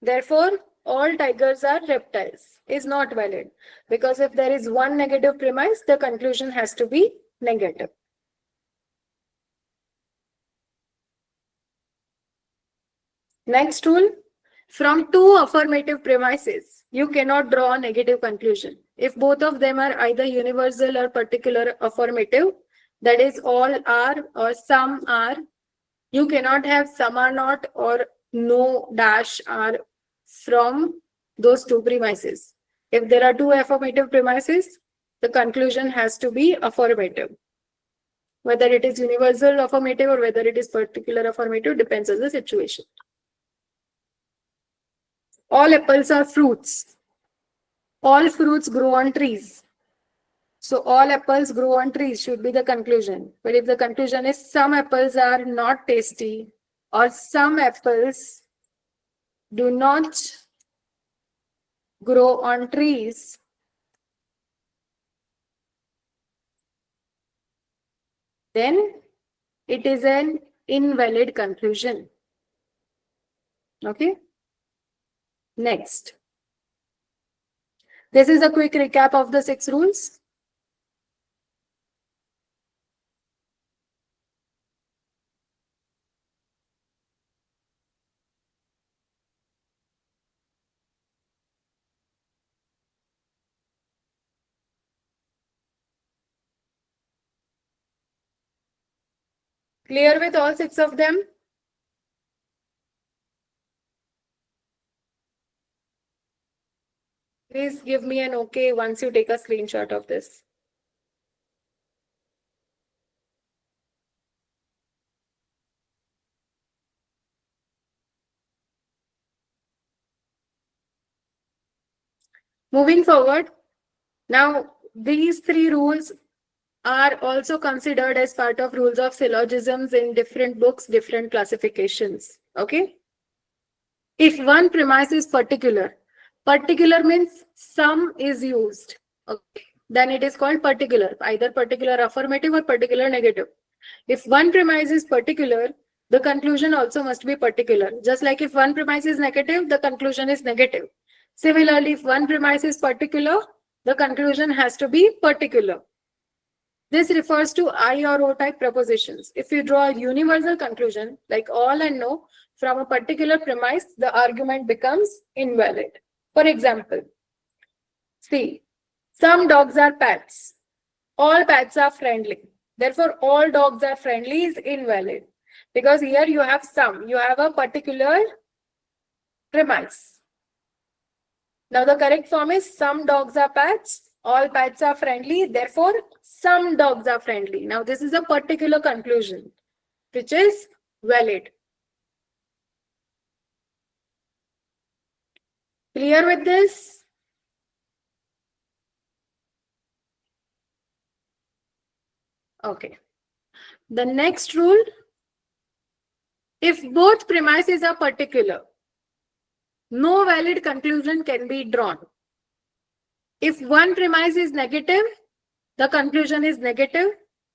Therefore, all tigers are reptiles is not valid because if there is one negative premise, the conclusion has to be negative. Next rule, from two affirmative premises, you cannot draw a negative conclusion. If both of them are either universal or particular affirmative, that is all are or some are, you cannot have some are not or no dash are from those two premises. If there are two affirmative premises, the conclusion has to be affirmative. Whether it is universal affirmative or whether it is particular affirmative depends on the situation. All apples are fruits. All fruits grow on trees. So all apples grow on trees should be the conclusion. But if the conclusion is some apples are not tasty or some apples do not grow on trees, then it is an invalid conclusion. Okay. Next. This is a quick recap of the 6 rules. Clear with all 6 of them? Please give me an okay once you take a screenshot of this. Moving forward, now these three rules are also considered as part of rules of syllogisms in different books, different classifications. Okay. If one premise is particular, particular means some is used. Okay. Then it is called particular, either particular affirmative or particular negative. If one premise is particular, the conclusion also must be particular. Just like if one premise is negative, the conclusion is negative. Similarly, if one premise is particular, the conclusion has to be particular. This refers to I or O type propositions. If you draw a universal conclusion, like all and no, from a particular premise, the argument becomes invalid. For example, see, some dogs are pets. All pets are friendly. Therefore, all dogs are friendly is invalid. Because here you have some, you have a particular premise. Now the correct form is some dogs are pets, all pets are friendly, therefore some dogs are friendly. Now this is a particular conclusion, which is valid. Clear with this? Okay. The next rule, if both premises are particular, no valid conclusion can be drawn. If one premise is negative, the conclusion is negative.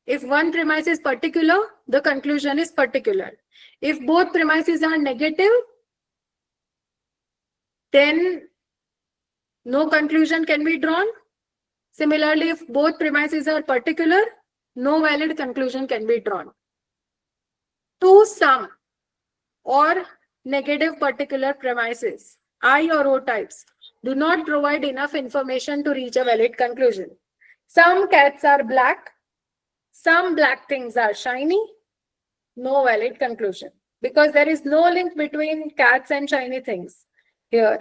If one premise is particular, the conclusion is particular. If both premises are negative, then no conclusion can be drawn. Similarly, if both premises are particular, no valid conclusion can be drawn. Two some or negative particular premises, I or O types, do not provide enough information to reach a valid conclusion. Some cats are black, some black things are shiny, no valid conclusion. Because there is no link between cats and shiny things here.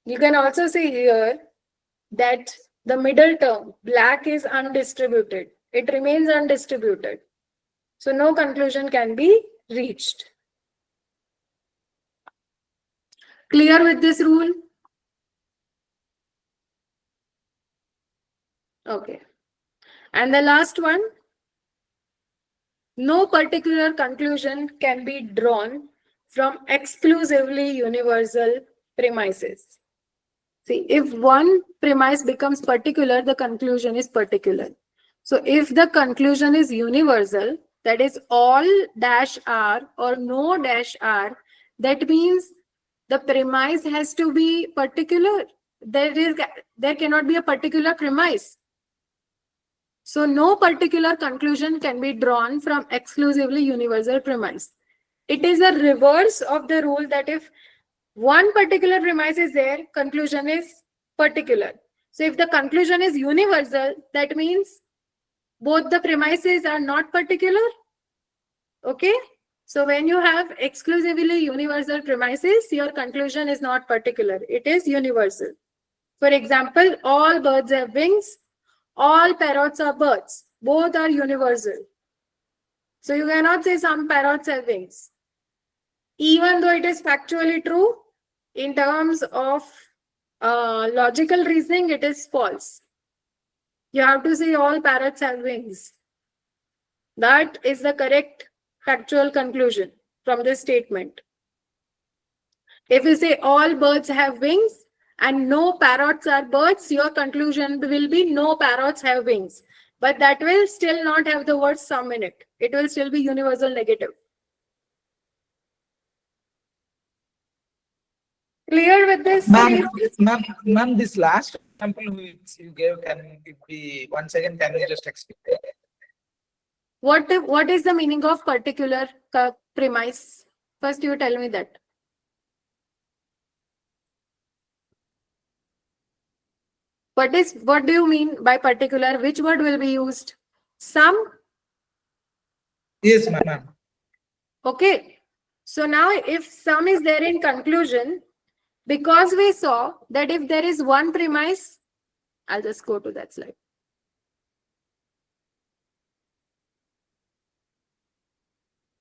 You can also see here that the middle term, black, is undistributed. It remains undistributed. So no conclusion can be reached. Clear with this rule? Okay. And the last one, no particular conclusion can be drawn from exclusively universal premises. See, if one premise becomes particular, the conclusion is particular. So if the conclusion is universal, that is all dash R or no dash R, that means the premise has to be particular. There cannot be a particular premise. So no particular conclusion can be drawn from exclusively universal premise. It is a reverse of the rule that if one particular premise is there, conclusion is particular. So if the conclusion is universal, that means both the premises are not particular. Okay. So when you have exclusively universal premises, your conclusion is not particular. It is universal. For example, all birds have wings. All parrots are birds. Both are universal. So you cannot say some parrots have wings. Even though it is factually true, in terms of logical reasoning, it is false. You have to say all parrots have wings. That is the correct factual conclusion from this statement. If you say all birds have wings and no parrots are birds, your conclusion will be no parrots have wings. But that will still not have the word some in it. It will still be universal negative. Clear with this? Ma'am, this last example which you gave, can it be once again? Can you just explain? What is the meaning of particular premise? First, you tell me that. What do you mean by particular? Which word will be used? Some? Yes, ma'am. Okay. So now if some is there in conclusion, Because we saw that if there is one premise, I'll just go to that slide.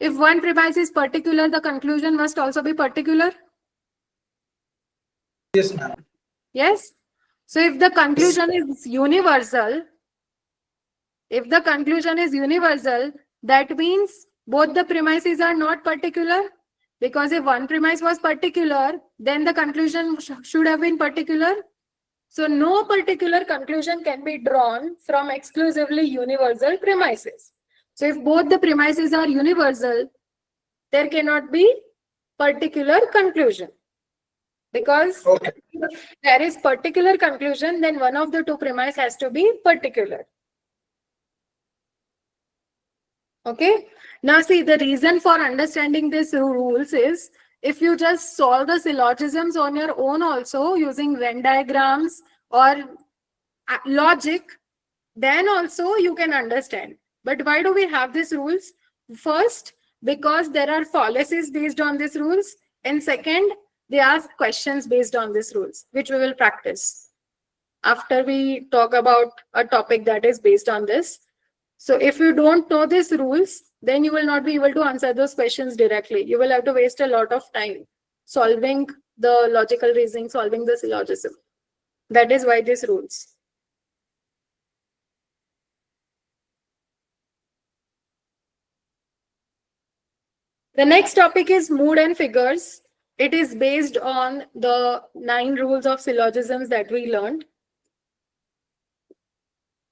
If one premise is particular, the conclusion must also be particular. Yes, ma'am. Yes. So if the conclusion is universal, that means both the premises are not particular. Because if one premise was particular, then the conclusion should have been particular. So no particular conclusion can be drawn from exclusively universal premises. So if both the premises are universal, there cannot be particular conclusion. Because if there is particular conclusion, then one of the two premises has to be particular. Okay. Now see, the reason for understanding these rules is if you just solve the syllogisms on your own also using Venn diagrams or logic, then also you can understand. But why do we have these rules? First, because there are fallacies based on these rules. And second, they ask questions based on these rules, which we will practice after we talk about a topic that is based on this. So if you don't know these rules, then you will not be able to answer those questions directly. You will have to waste a lot of time solving the logical reasoning, solving the syllogism. That is why these rules. The next topic is mood and figures. It is based on the 9 rules of syllogisms that we learned.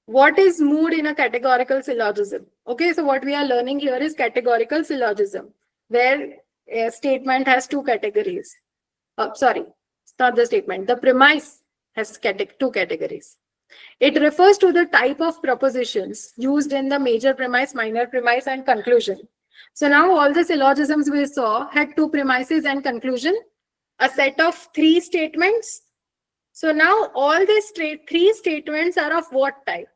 What is mood in a categorical syllogism? Okay, so what we are learning here is categorical syllogism, where a statement has 2 categories. Sorry, it's not the statement. The premise has 2 categories. It refers to the type of propositions used in the major premise, minor premise, and conclusion. So now all the syllogisms we saw had 2 premises and conclusion, a set of 3 statements. So now all these 3 statements are of what type?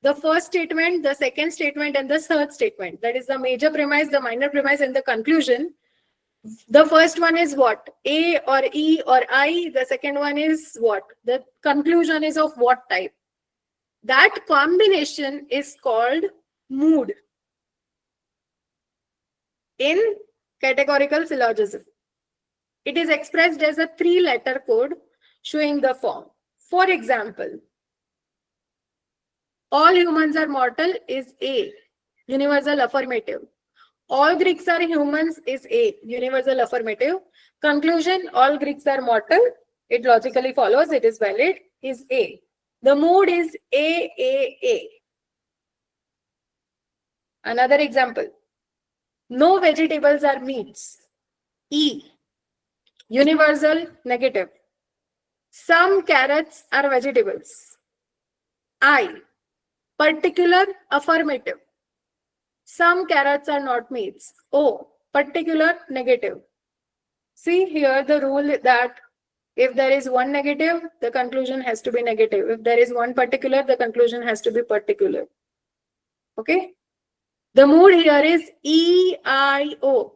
The first statement, the second statement, and the third statement. That is the major premise, the minor premise, and the conclusion. The first one is what? A or E or I. The second one is what? The conclusion is of what type? That combination is called mood in categorical syllogism. It is expressed as a 3-letter code showing the form. For example, all humans are mortal is A, universal affirmative. All Greeks are humans is A, universal affirmative. Conclusion, all Greeks are mortal. It logically follows, it is valid, is A. The mood is A. Another example, no vegetables are meats. E, universal negative. Some carrots are vegetables. I, particular affirmative. Some carrots are not meats. O, particular negative. See here the rule that if there is one negative, the conclusion has to be negative. If there is one particular, the conclusion has to be particular. Okay. The mood here is EIO.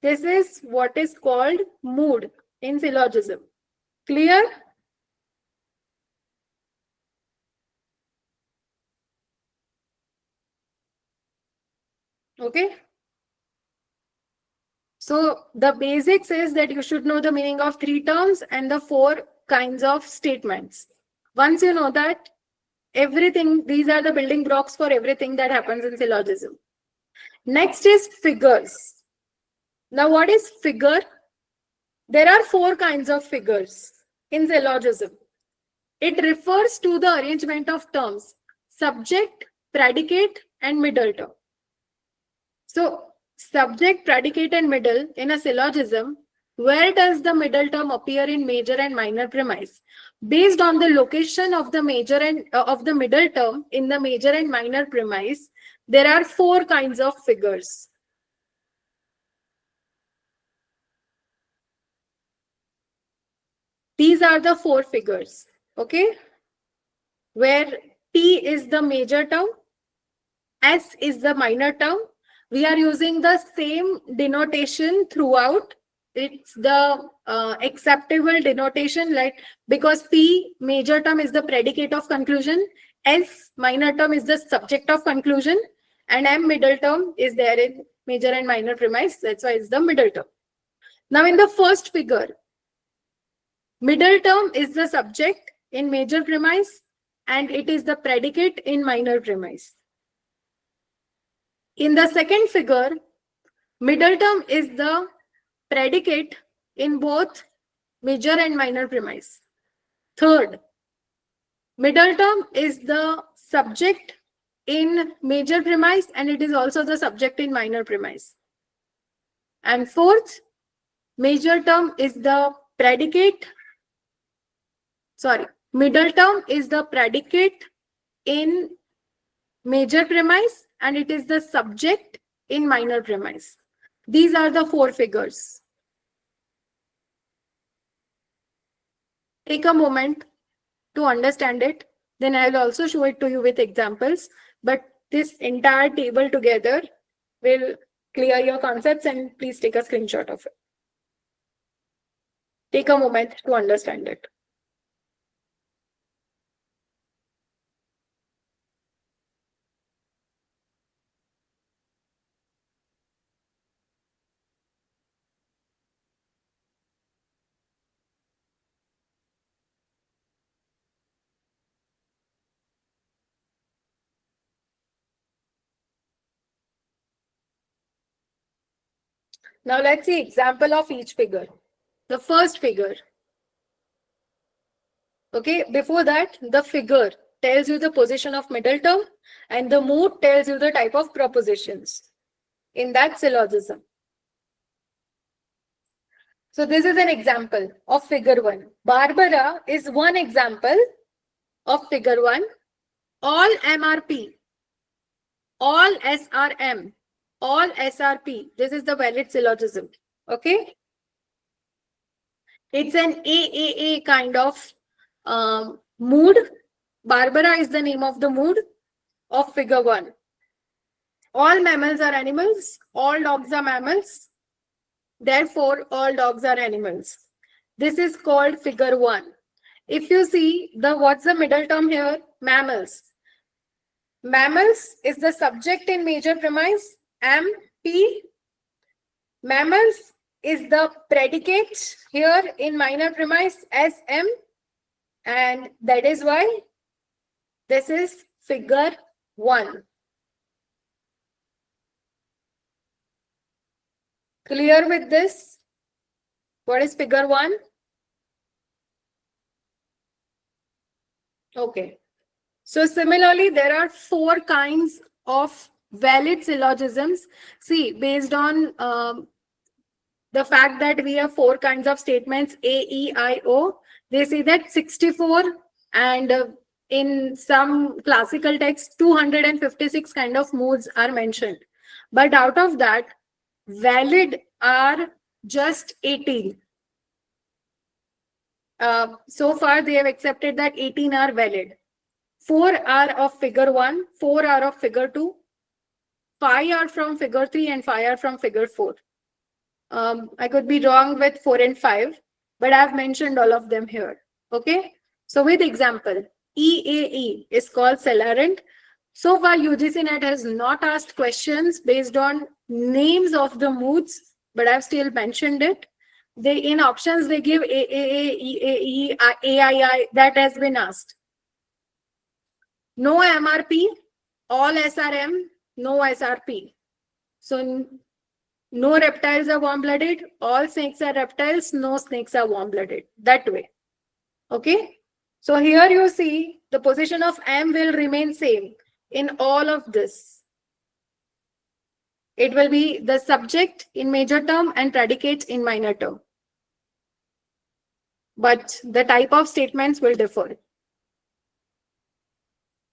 This is what is called mood in syllogism. Clear? Okay. So the basics is that you should know the meaning of 3 terms and the 4 kinds of statements. Once you know that, everything, these are the building blocks for everything that happens in syllogism. Next is figures. Now what is figure? There are 4 kinds of figures in syllogism. It refers to the arrangement of terms, subject, predicate, and middle term. So subject, predicate, and middle in a syllogism, where does the middle term appear in major and minor premise? Based on the location of the major and of the middle term in the major and minor premise, there are 4 kinds of figures. These are the 4 figures, okay? Where T is the major term, S is the minor term. We are using the same denotation throughout. it's the acceptable denotation, like because P major term is the predicate of conclusion, S minor term is the subject of conclusion, and M middle term is there in major and minor premise. That's why it's the middle term. Now in the first figure, middle term is the subject in major premise and it is the predicate in minor premise. In the second figure, middle term is the predicate in both major and minor premise. Third, middle term is the subject in major premise and it is also the subject in minor premise. And fourth, major term is the predicate, middle term is the predicate in major premise and it is the subject in minor premise. These are the four figures. Take a moment to understand it. Then I will also show it to you with examples. But this entire table together will clear your concepts, and please take a screenshot of it. Take a moment to understand it. Now let's see example of each figure. The first figure. Okay, before that, the figure tells you the position of middle term and the mood tells you the type of propositions in that syllogism. So this is an example of figure 1. Barbara is one example of figure 1. All MRP, all SRM, all SRP. This is the valid syllogism. Okay. It's an AAA kind of mood. Barbara is the name of the mood of figure 1. All mammals are animals. All dogs are mammals. Therefore, all dogs are animals. This is called figure 1. If you see what's the middle term here? Mammals. Mammals is the subject in major premise, MP. Mammals is the predicate here in minor premise, SM. And that is why this is figure 1. Clear with this? What is figure 1? Okay. So similarly, there are 4 kinds of valid syllogisms. See, based on the fact that we have 4 kinds of statements, A, E, I, O, they say that 64 and in some classical texts, 256 kind of moods are mentioned. But out of that, valid are just 18. So far, they have accepted that 18 are valid. 4 are of figure 1, 4 are of figure 2, 5 are from figure 3, and 5 are from figure 4. I could be wrong with 4 and 5, but I've mentioned all of them here. Okay. So with example, EAE is called Celarent. So far, UGC NET has not asked questions based on names of the moods, but I've still mentioned it. They in options they give AAA, EAE, AII. That has been asked. No MRP, all SRM, no SRP. So no reptiles are warm-blooded, all snakes are reptiles, no snakes are warm-blooded. That way. Okay. So here you see the position of M will remain same in all of this. It will be the subject in major term and predicate in minor term. But the type of statements will differ.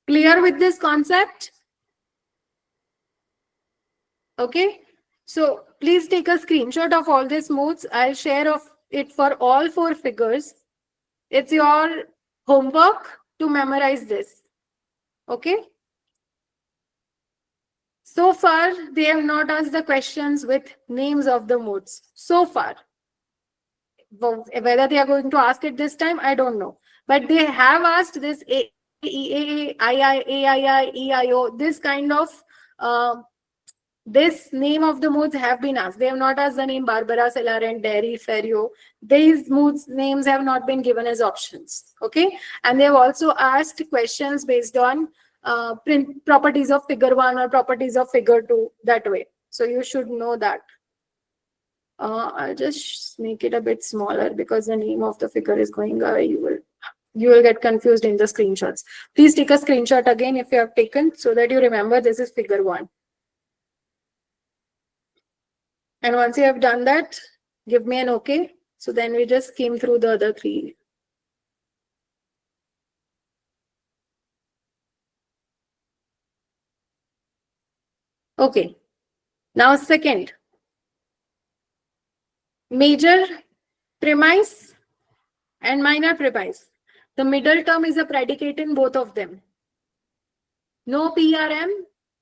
Clear with this concept? Okay. So please take a screenshot of all these moods. I'll share of it for all 4 figures. It's your homework to memorize this. Okay. So far, they have not asked the questions with names of the moods. So far. Whether they are going to ask it this time, I don't know. But they have asked this AEA, AII, EIO, this kind of this name of the modes have been asked. They have not asked the name Barbara, Celarent, Dairy, Ferio. These modes names have not been given as options. Okay, and they have also asked questions based on properties of figure 1 or properties of figure 2 that way. So you should know that. I'll just make it a bit smaller because the name of the figure is going away. You will get confused in the screenshots. Please take a screenshot again if you have taken, so that you remember this is figure 1. And once you have done that, give me an OK. So then we just skim through the other 3. Okay. Now second, major premise and minor premise. The middle term is a predicate in both of them. No PRM,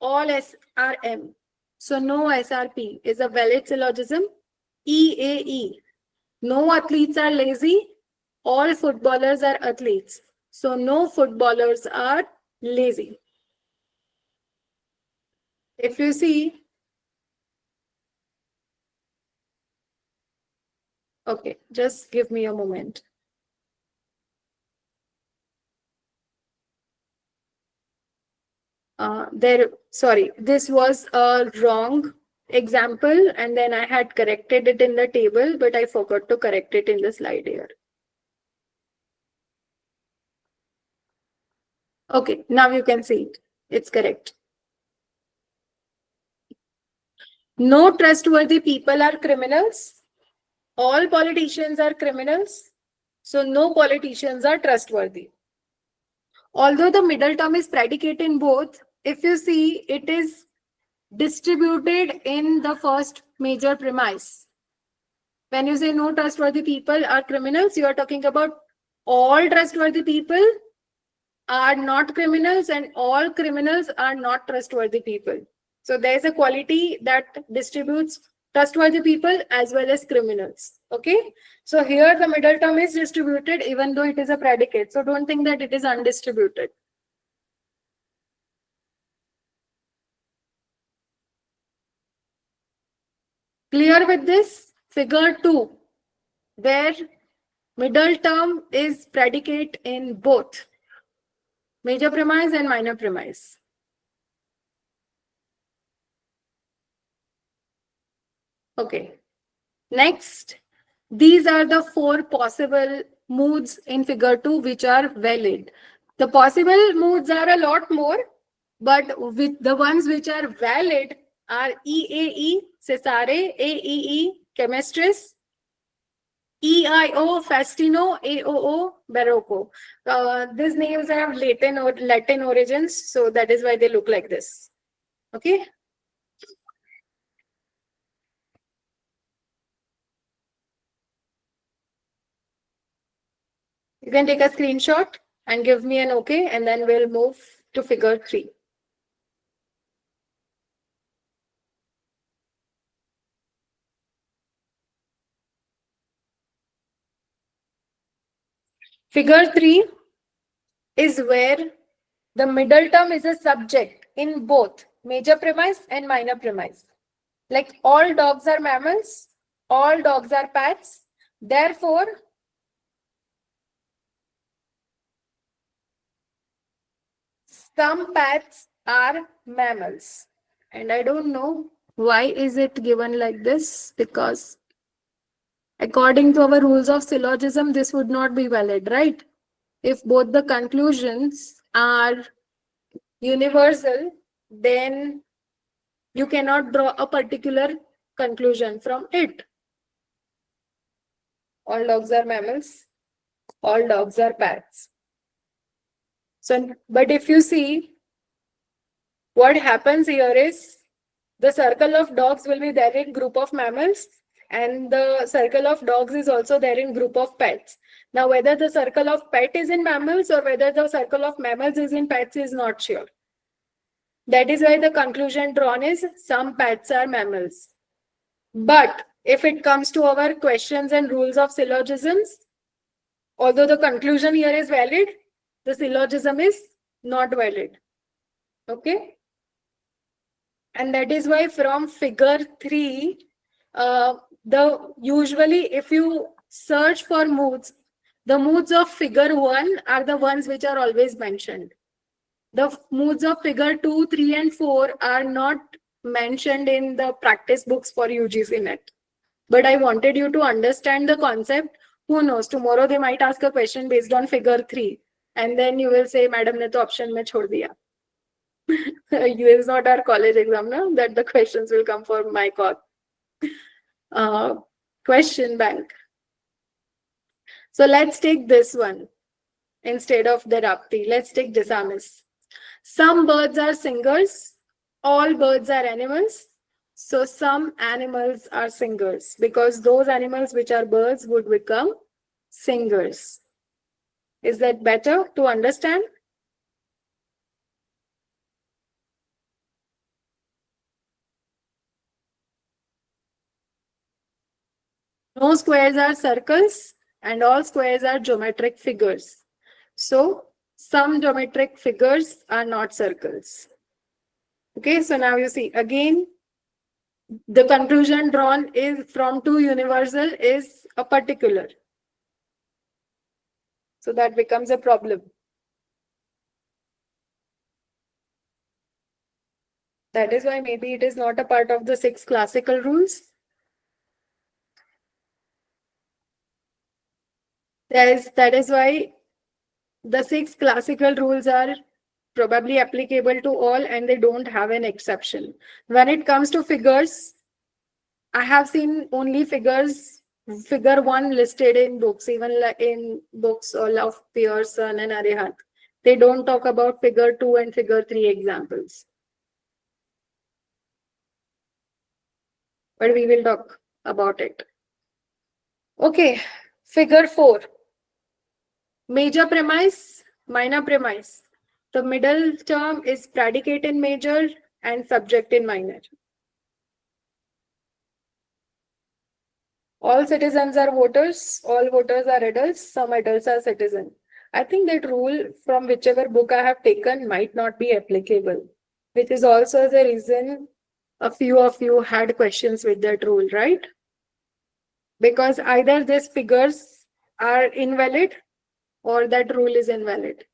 all SRM. So no SRP is a valid syllogism. EAE. No athletes are lazy. All footballers are athletes. So no footballers are lazy. If you see, okay, just give me a moment. Sorry, this was a wrong example and then I had corrected it in the table, but I forgot to correct it in the slide here. Okay, now you can see it. It's correct. No trustworthy people are criminals. All politicians are criminals. So no politicians are trustworthy. Although the middle term is predicate in both, if you see, it is distributed in the first major premise. When you say no trustworthy people are criminals, you are talking about all trustworthy people are not criminals and all criminals are not trustworthy people. So there's a quality that distributes trustworthy people as well as criminals. Okay, so here the middle term is distributed even though it is a predicate. So don't think that it is undistributed. Clear with this? Figure 2, where middle term is predicate in both major premise and minor premise. Okay. Next, these are the 4 possible moods in figure 2 which are valid. The possible moods are a lot more, but with the ones which are valid are EAE, Cesare, AEE, Chemistris, EIO, Fastino, AOO, Barocco. These names have Latin origins, so that is why they look like this. Okay. You can take a screenshot and give me an OK, and then we'll move to figure 3. Figure 3 is where the middle term is a subject in both major premise and minor premise. Like all dogs are mammals, all dogs are pets. Therefore, some pets are mammals. And I don't know why is it given like this, because according to our rules of syllogism, this would not be valid, right? If both the conclusions are universal, then you cannot draw a particular conclusion from it. All dogs are mammals, all dogs are pets. So, but if you see, what happens here is the circle of dogs will be there in group of mammals, and the circle of dogs is also there in group of pets. Now, whether the circle of pet is in mammals or whether the circle of mammals is in pets is not sure. That is why the conclusion drawn is some pets are mammals. But if it comes to our questions and rules of syllogisms, although the conclusion here is valid, the syllogism is not valid. Okay. And that is why from figure 3, usually if you search for moods, the moods of figure 1 are the ones which are always mentioned. The moods of figure 2, 3, and 4 are not mentioned in the practice books for UGC NET. But I wanted you to understand the concept. Who knows, tomorrow they might ask a question based on figure 3. And then you will say, Madam ne to option mein chhod diya. It is not our college exam, no? That the questions will come for my call. Question bank. So let's take this one instead of the Rapti. Let's take Disamis. Some birds are singers. All birds are animals. So some animals are singers because those animals which are birds would become singers. Is that better to understand? No squares are circles and all squares are geometric figures. So some geometric figures are not circles. Okay, so now you see again, the conclusion drawn is from two universal is a particular. So that becomes a problem. That is why maybe it is not a part of the 6 classical rules. That is why the 6 classical rules are probably applicable to all and they don't have an exception. When it comes to figures, I have seen only figure 1 listed in books, even in books of Pearson and Arihant. They don't talk about figure 2 and figure 3 examples. But we will talk about it. Okay, figure 4. Major premise, minor premise. The middle term is predicate in major and subject in minor. All citizens are voters, all voters are adults, some adults are citizens. I think that rule from whichever book I have taken might not be applicable, which is also the reason a few of you had questions with that rule, right? Because either these figures are invalid or that rule is invalid.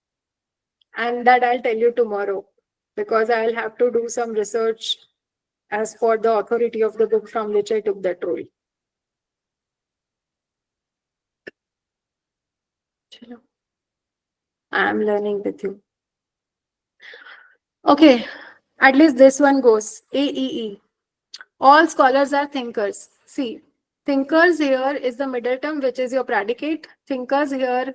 And that I'll tell you tomorrow because I'll have to do some research as for the authority of the book from which I took that rule. I am learning with you. Okay, at least this one goes. AEE. All scholars are thinkers. See, thinkers here is the middle term, which is your predicate. Thinkers here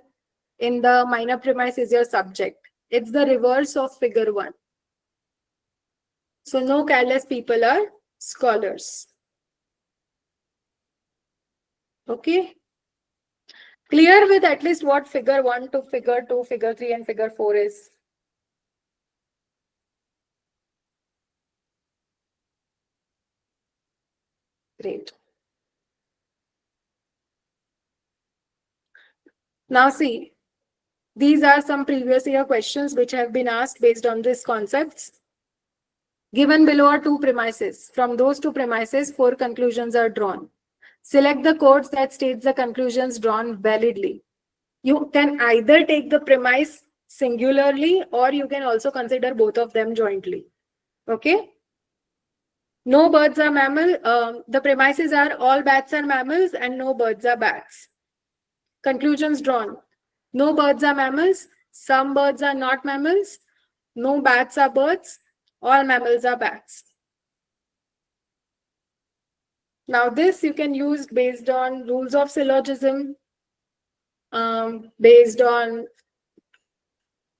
in the minor premise is your subject. It's the reverse of figure 1. So no careless people are scholars. Okay. Clear with at least what figure 1 to figure 2, figure 3 and figure 4 is? Great. Now see, these are some previous year questions which have been asked based on these concepts. Given below are 2 premises. From those 2 premises, 4 conclusions are drawn. Select the codes that states the conclusions drawn validly. You can either take the premise singularly or you can also consider both of them jointly. Okay? No birds are mammal. The premises are all bats are mammals and no birds are bats. Conclusions drawn. No birds are mammals. Some birds are not mammals. No bats are birds. All mammals are bats. Now this you can use based on rules of syllogism, based on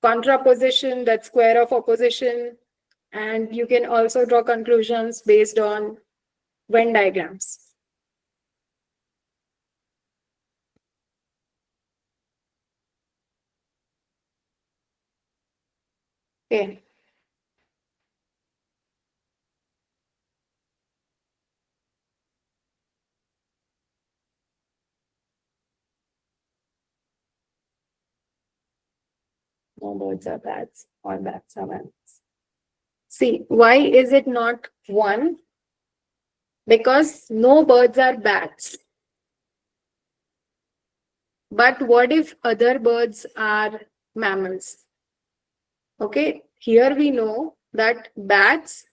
contraposition, that square of opposition, and you can also draw conclusions based on Venn diagrams. Okay. No birds are bats. All bats are mammals. See, why is it not 1? Because no birds are bats. But what if other birds are mammals? Okay, here we know that bats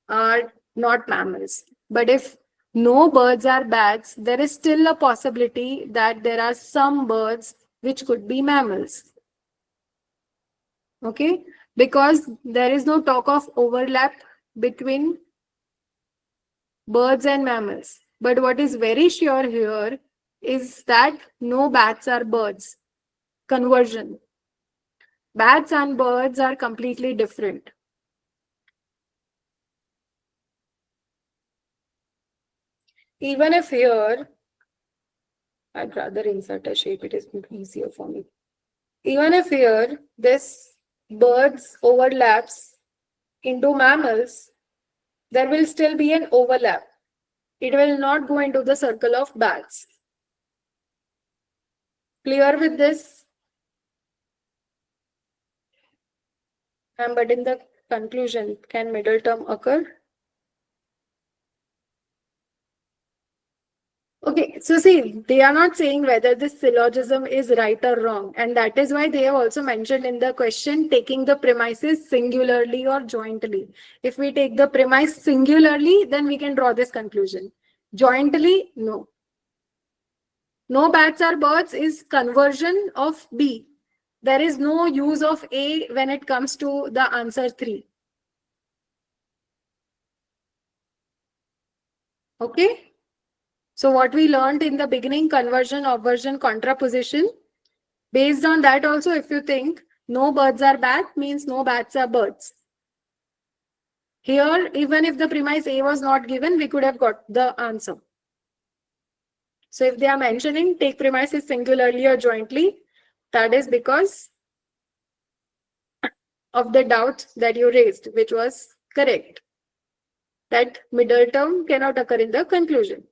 are not mammals. But if no birds are bats, there is still a possibility that there are some birds which could be mammals. Okay, because there is no talk of overlap between birds and mammals. But what is very sure here is that no bats are birds. Conversion. Bats and birds are completely different. Even if here, I'd rather insert a shape, it is easier for me. Even if here this birds overlaps into mammals, there will still be an overlap. It will not go into the circle of bats. Clear with this? But in the conclusion, can middle term occur? Okay, so see, they are not saying whether this syllogism is right or wrong. And that is why they have also mentioned in the question, taking the premises singularly or jointly. If we take the premise singularly, then we can draw this conclusion. Jointly, no. No bats are birds is conversion of B. There is no use of A when it comes to the answer 3. Okay. So what we learned in the beginning, conversion, obversion, contraposition. Based on that also, if you think no birds are bats, means no bats are birds. Here, even if the premise A was not given, we could have got the answer. So if they are mentioning take premises singularly or jointly, that is because of the doubt that you raised, which was correct. That middle term cannot occur in the conclusion.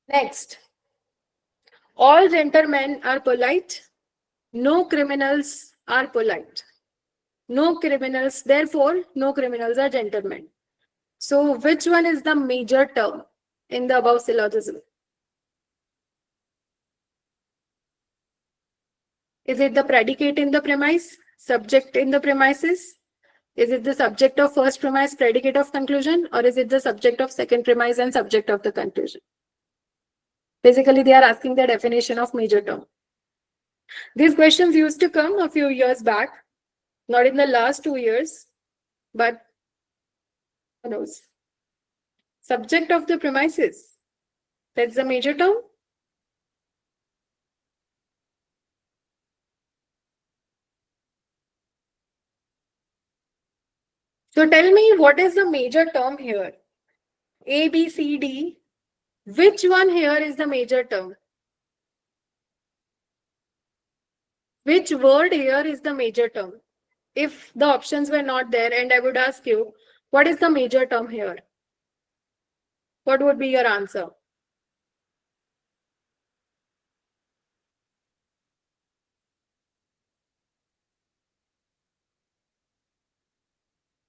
Next, all gentlemen are polite. No criminals are polite. No criminals, therefore, no criminals are gentlemen. So, which one is the major term in the above syllogism? Is it the predicate in the premise, subject in the premises? Is it the subject of first premise, predicate of conclusion, or is it the subject of second premise and subject of the conclusion? Basically, they are asking the definition of major term. These questions used to come a few years back, not in the last 2 years, but who knows? Subject of the premises. That's the major term. So tell me, what is the major term here? A, B, C, D. Which one here is the major term? Which word here is the major term? If the options were not there and I would ask you, what is the major term here? What would be your answer?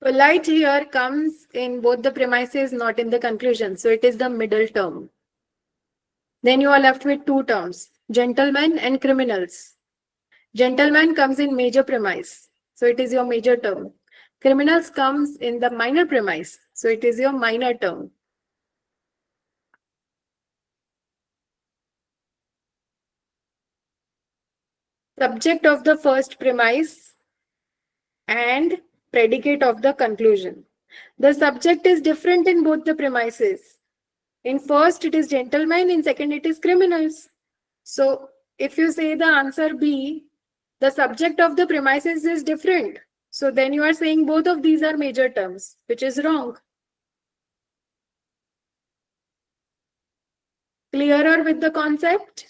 Polite here comes in both the premises, not in the conclusion. So it is the middle term. Then you are left with 2 terms, gentlemen and criminals. Gentleman comes in major premise. So it is your major term. Criminals comes in the minor premise. So it is your minor term. Subject of the first premise and predicate of the conclusion. The subject is different in both the premises. In first it is gentlemen, in second it is criminals. So if you say the answer B, the subject of the premises is different. So then you are saying both of these are major terms, which is wrong. Clearer with the concept?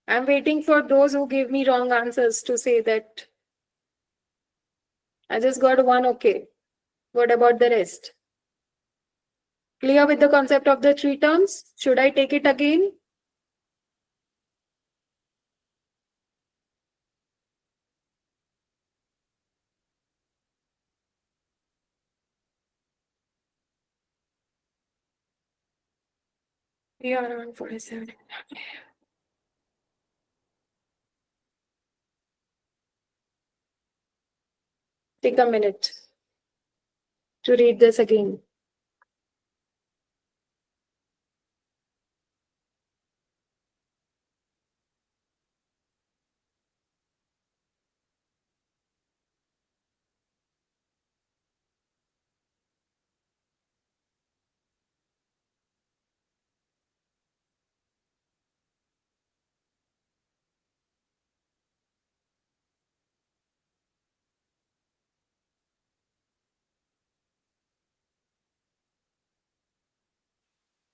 I'm waiting for those who give me wrong answers to say that. I just got one okay. What about the rest? Clear with the concept of the three terms? Should I take it again? We are on 47. Take a minute to read this again.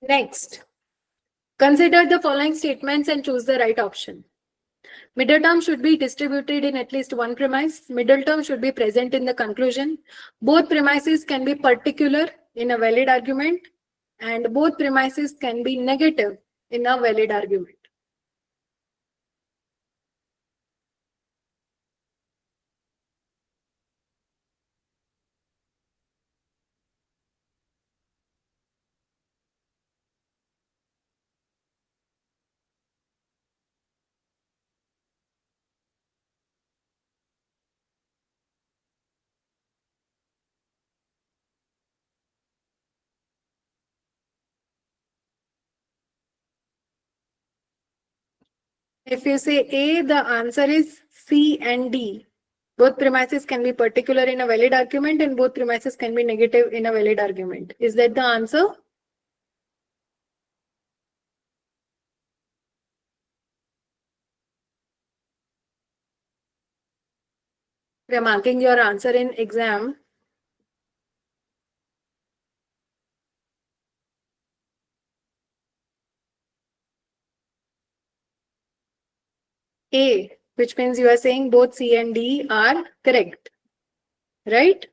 Next, consider the following statements and choose the right option. Middle term should be distributed in at least one premise. Middle term should be present in the conclusion. Both premises can be particular in a valid argument, and both premises can be negative in a valid argument. If you say A, the answer is C and D. Both premises can be particular in a valid argument and both premises can be negative in a valid argument. Is that the answer? We are marking your answer in exam. A, which means you are saying both C and D are correct, right?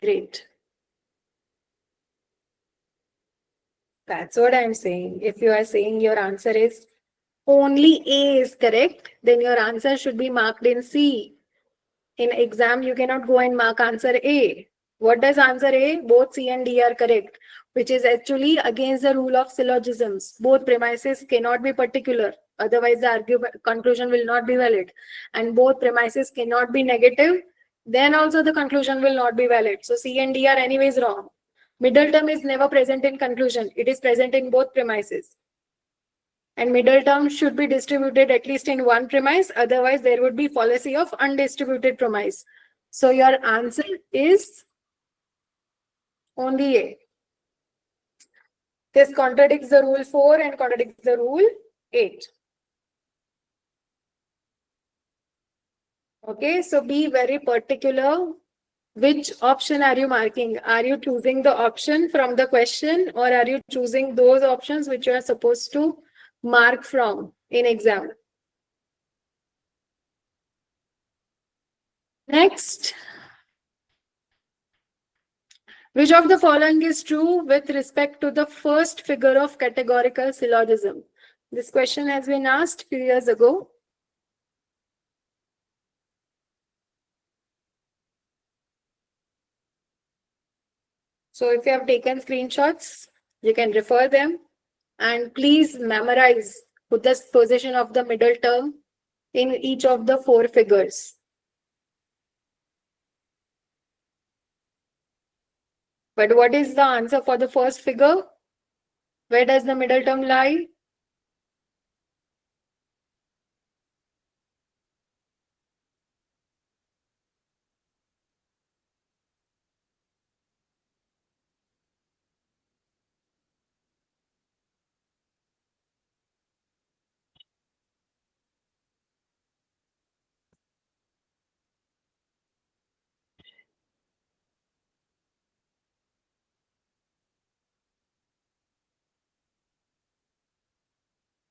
Great. That's what I'm saying. If you are saying your answer is only A is correct, then your answer should be marked in C. In exam, you cannot go and mark answer A. What does answer A? Both C and D are correct, which is actually against the rule of syllogisms. Both premises cannot be particular, otherwise the conclusion will not be valid. And both premises cannot be negative, then also the conclusion will not be valid. So C and D are anyways wrong. Middle term is never present in conclusion. It is present in both premises. And middle term should be distributed at least in one premise. Otherwise, there would be fallacy of undistributed premise. So your answer is only A. This contradicts the rule 4 and contradicts the rule 8. Okay, so be very particular. Which option are you marking? Are you choosing the option from the question or are you choosing those options which you are supposed to mark from in exam? Next. Which of the following is true with respect to the first figure of categorical syllogism? This question has been asked a few years ago. So if you have taken screenshots, you can refer them and please memorize the position of the middle term in each of the 4 figures. But what is the answer for the first figure? Where does the middle term lie?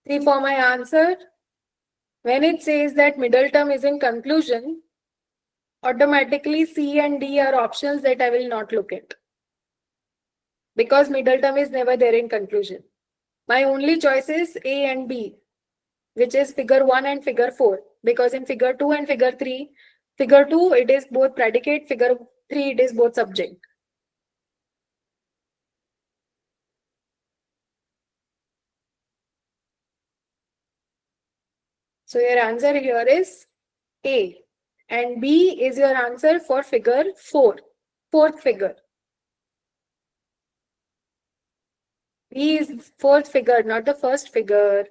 See for my answer. When it says that middle term is in conclusion, automatically C and D are options that I will not look at. Because middle term is never there in conclusion. My only choice is A and B, which is figure 1 and figure 4. Because in figure 2 and figure 3, figure 2 it is both predicate, figure 3 it is both subject. So your answer here is A. And B is your answer for figure 4, fourth figure. B is fourth figure, not the first figure.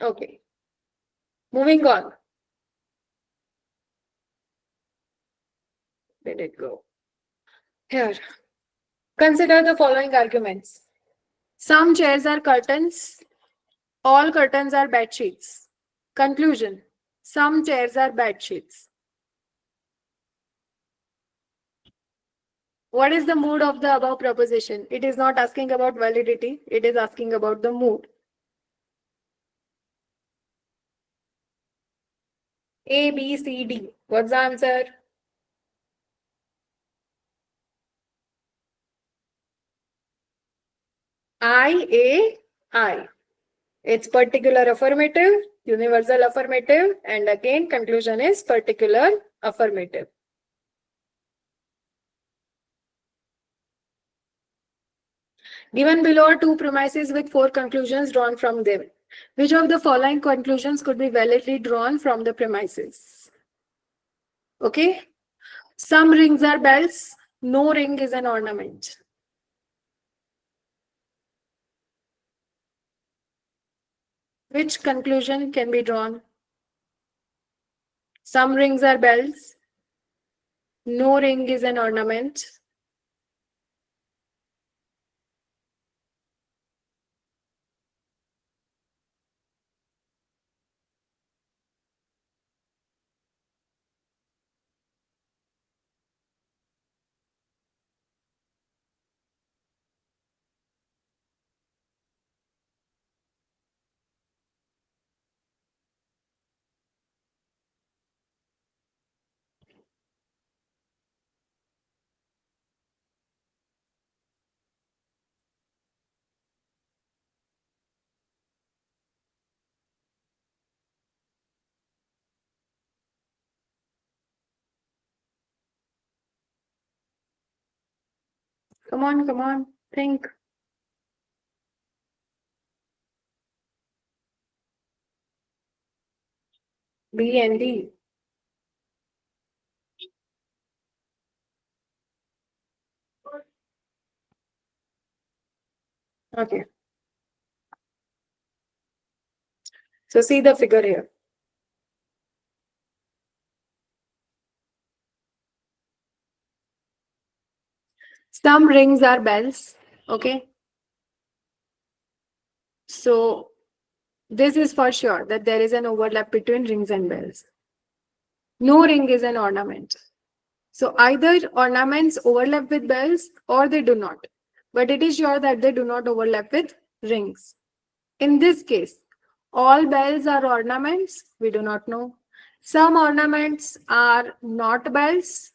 Okay. Moving on. Let it go. Here. Consider the following arguments. Some chairs are curtains. All curtains are bed sheets. Conclusion. Some chairs are bed sheets. What is the mood of the above proposition? It is not asking about validity. It is asking about the mood. A, B, C, D. What's the answer? I, A, I. It's particular affirmative, universal affirmative, and again conclusion is particular affirmative. Given below are two premises with 4 conclusions drawn from them. Which of the following conclusions could be validly drawn from the premises? Okay. Some rings are bells. No ring is an ornament. Which conclusion can be drawn? Some rings are bells. No ring is an ornament. Come on, think. B and D. Okay. So see the figure here. Some rings are bells. Okay. So this is for sure that there is an overlap between rings and bells. No ring is an ornament. So either ornaments overlap with bells or they do not. But it is sure that they do not overlap with rings. In this case, all bells are ornaments. We do not know. Some ornaments are not bells.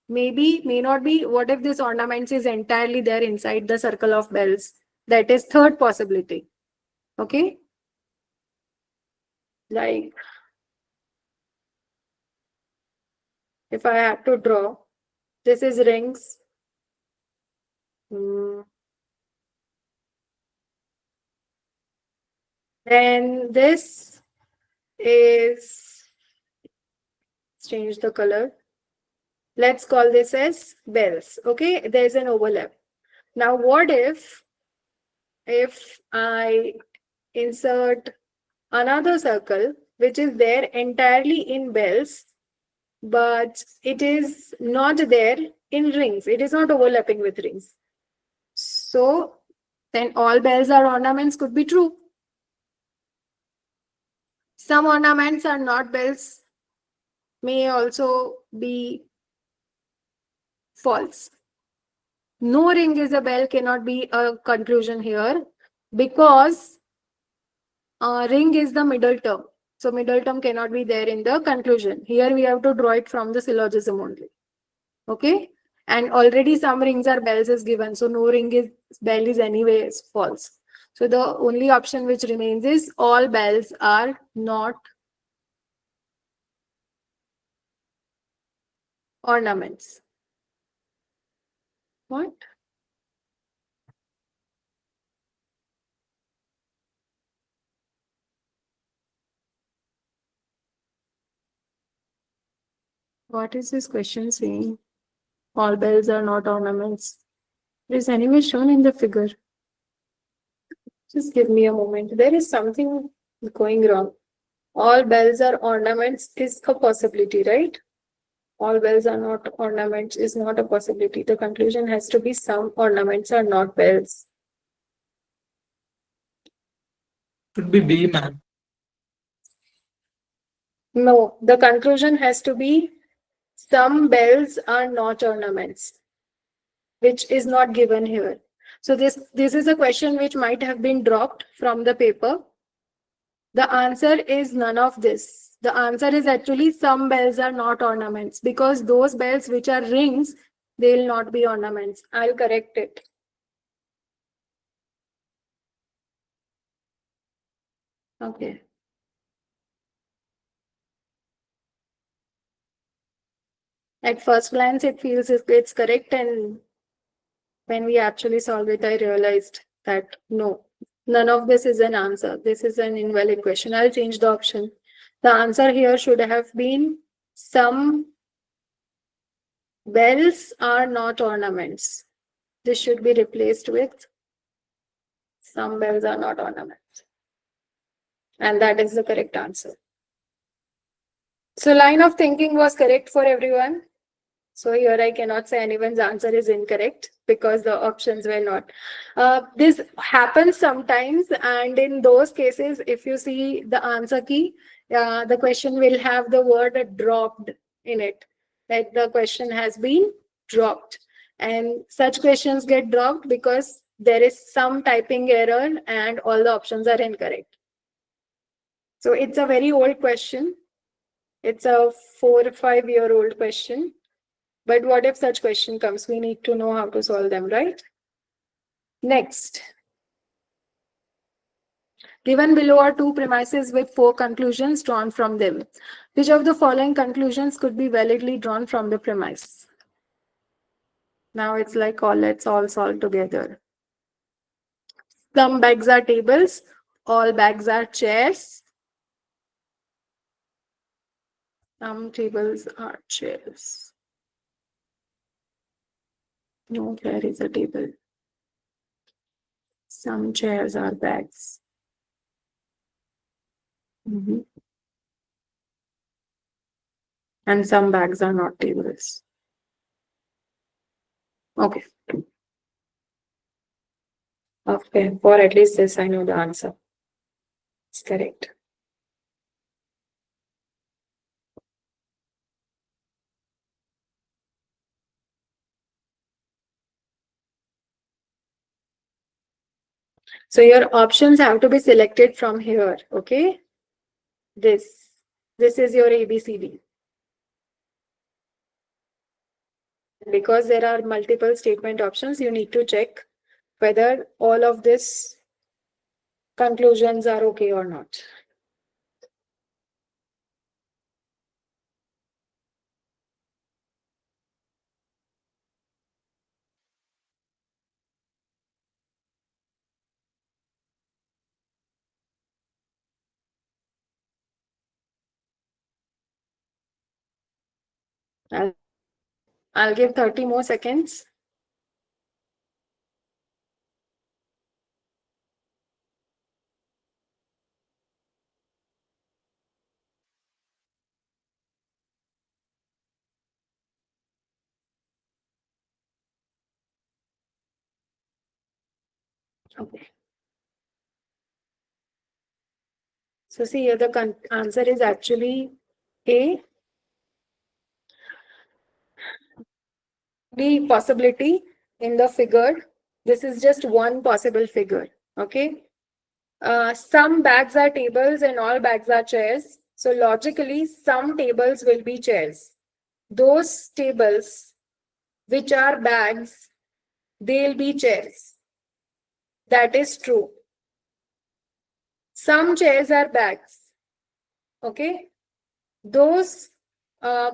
Maybe, may not be. What if this ornament is entirely there inside the circle of bells? That is third possibility. Okay. Like, if I have to draw, this is rings. Then this is, change the color. Let's call this as bells. Okay, there's an overlap. Now, what if I insert another circle which is there entirely in bells, but it is not there in rings. It is not overlapping with rings. So then all bells are ornaments could be true. Some ornaments are not bells, may also be false. No ring is a bell cannot be a conclusion here because ring is the middle term. So middle term cannot be there in the conclusion. Here we have to draw it from the syllogism only. Okay. And already some rings are bells is given. So no ring is bell is anyway false. So the only option which remains is all bells are not ornaments. What? What is this question saying? All bells are not ornaments. It is anyway shown in the figure. Just give me a moment. There is something going wrong. All bells are ornaments is a possibility, right? All bells are not ornaments is not a possibility. The conclusion has to be some ornaments are not bells. Should be B, ma'am. No, the conclusion has to be some bells are not ornaments, which is not given here. So this is a question which might have been dropped from the paper. The answer is none of this. The answer is actually some bells are not ornaments, because those bells which are rings, they will not be ornaments. I'll correct it. Okay. At first glance, it feels it's correct, and when we actually solve it, I realized that no, none of this is an answer. This is an invalid question. I'll change the option. The answer here should have been some bells are not ornaments. This should be replaced with some bells are not ornaments. And that is the correct answer. So line of thinking was correct for everyone. So here I cannot say anyone's answer is incorrect because the options were not. This happens sometimes, and in those cases, if you see the answer key, the question will have the word dropped in it, that the question has been dropped. And such questions get dropped because there is some typing error and all the options are incorrect. So it's a very old question. It's a 4 or 5 year old question. But what if such question comes? We need to know how to solve them, right? Next. Given below are 2 premises with 4 conclusions drawn from them. Which of the following conclusions could be validly drawn from the premise? Now it's like let's all solve together. Some bags are tables, all bags are chairs. Some tables are chairs. No, there is a table. Some chairs are bags. And some bags are not tables. Okay. Okay, for at least this, I know the answer. It's correct. So your options have to be selected from here, okay? This is your ABCD. Because there are multiple statement options, you need to check whether all of these conclusions are okay or not. I'll give 30 more seconds. Okay. So see here, the answer is actually A. The possibility in the figure, this is just one possible figure, okay? Some bags are tables and all bags are chairs. So logically, some tables will be chairs. Those tables which are bags, they'll be chairs. That is true. Some chairs are bags. Okay. Those,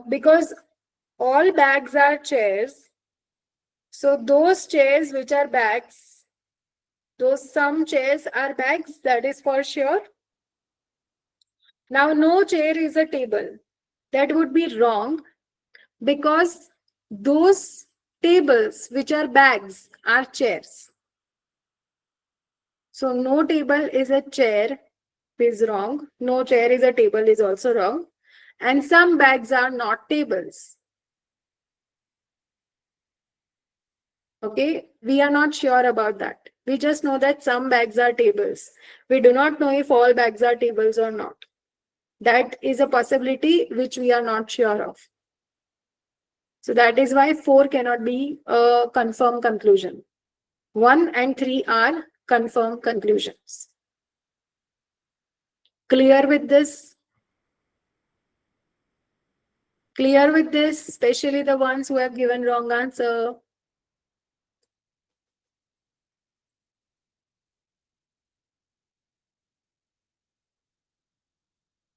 because all bags are chairs. So those chairs which are bags, those some chairs are bags, that is for sure. Now, no chair is a table. That would be wrong because those tables which are bags are chairs. So no table is a chair is wrong. No chair is a table is also wrong. And some bags are not tables. Okay, we are not sure about that. We just know that some bags are tables. We do not know if all bags are tables or not. That is a possibility which we are not sure of. So that is why 4 cannot be a confirmed conclusion. 1 and 3 are confirmed conclusions. Clear with this? Clear with this, especially the ones who have given wrong answer.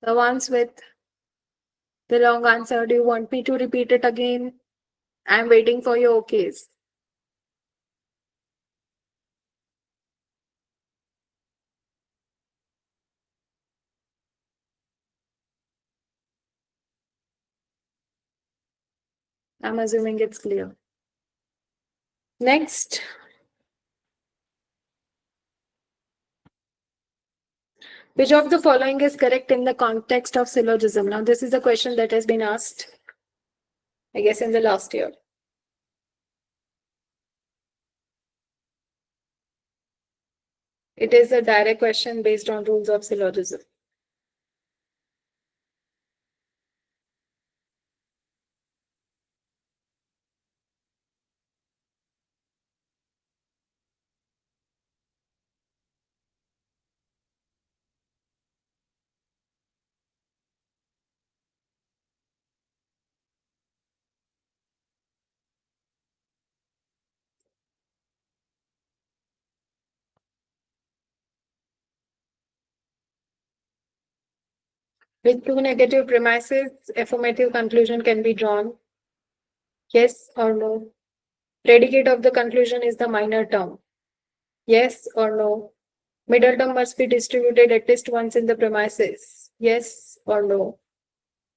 The ones with the wrong answer, do you want me to repeat it again? I'm waiting for your okays. I'm assuming it's clear. Next. Which of the following is correct in the context of syllogism? Now, this is a question that has been asked, I guess, in the last year. It is a direct question based on rules of syllogism. With 2 negative premises, affirmative conclusion can be drawn. Yes or no? Predicate of the conclusion is the minor term. Yes or no? Middle term must be distributed at least once in the premises. Yes or no?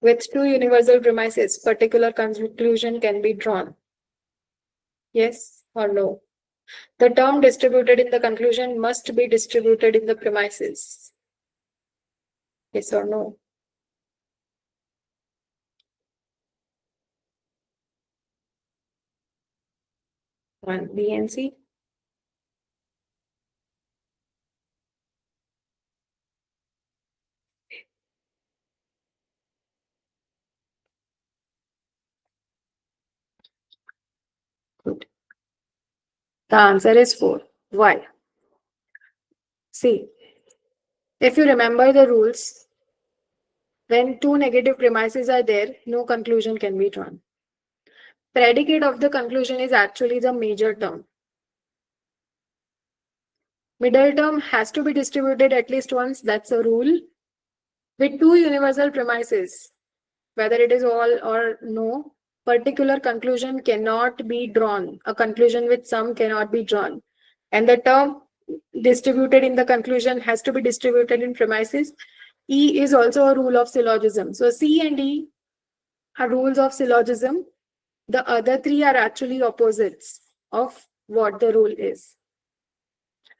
With 2 universal premises, particular conclusion can be drawn. Yes or no? The term distributed in the conclusion must be distributed in the premises. Yes or no? One, B and C. Good. The answer is 4. Why? See, if you remember the rules, when 2 negative premises are there, no conclusion can be drawn. Predicate of the conclusion is actually the major term. Middle term has to be distributed at least once, that's a rule. With 2 universal premises, whether it is all or no, particular conclusion cannot be drawn. A conclusion with sum cannot be drawn. And the term distributed in the conclusion has to be distributed in premises. E is also a rule of syllogism. So C and E are rules of syllogism. The other 3 are actually opposites of what the rule is.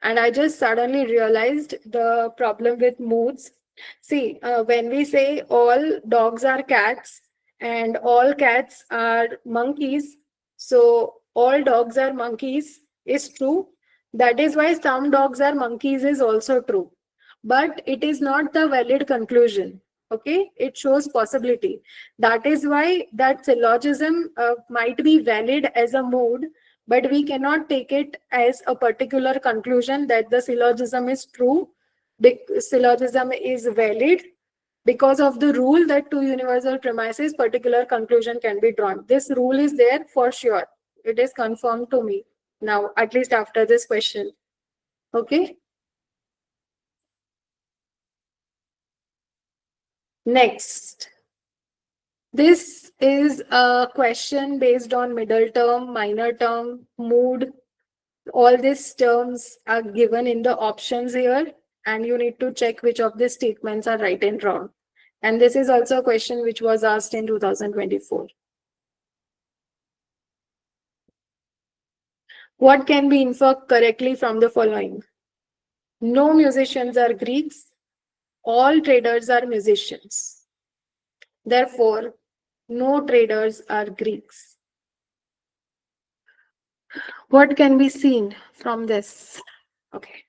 And I just suddenly realized the problem with moods. See, when we say all dogs are cats and all cats are monkeys, so all dogs are monkeys is true. That is why some dogs are monkeys is also true. But it is not the valid conclusion. Okay, it shows possibility. That is why that syllogism might be valid as a mood, but we cannot take it as a particular conclusion that the syllogism is true syllogism is valid because of the rule that to universal premises, particular conclusion can be drawn. This rule is there for sure. It is confirmed to me now, at least after this question. Okay. Next. This is a question based on middle term, minor term, mood. All these terms are given in the options here, and you need to check which of these statements are right and wrong. And this is also a question which was asked in 2024. What can be inferred correctly from the following? No musicians are Greeks. All traders are musicians. Therefore, no traders are Greeks. What can be seen from this? Okay.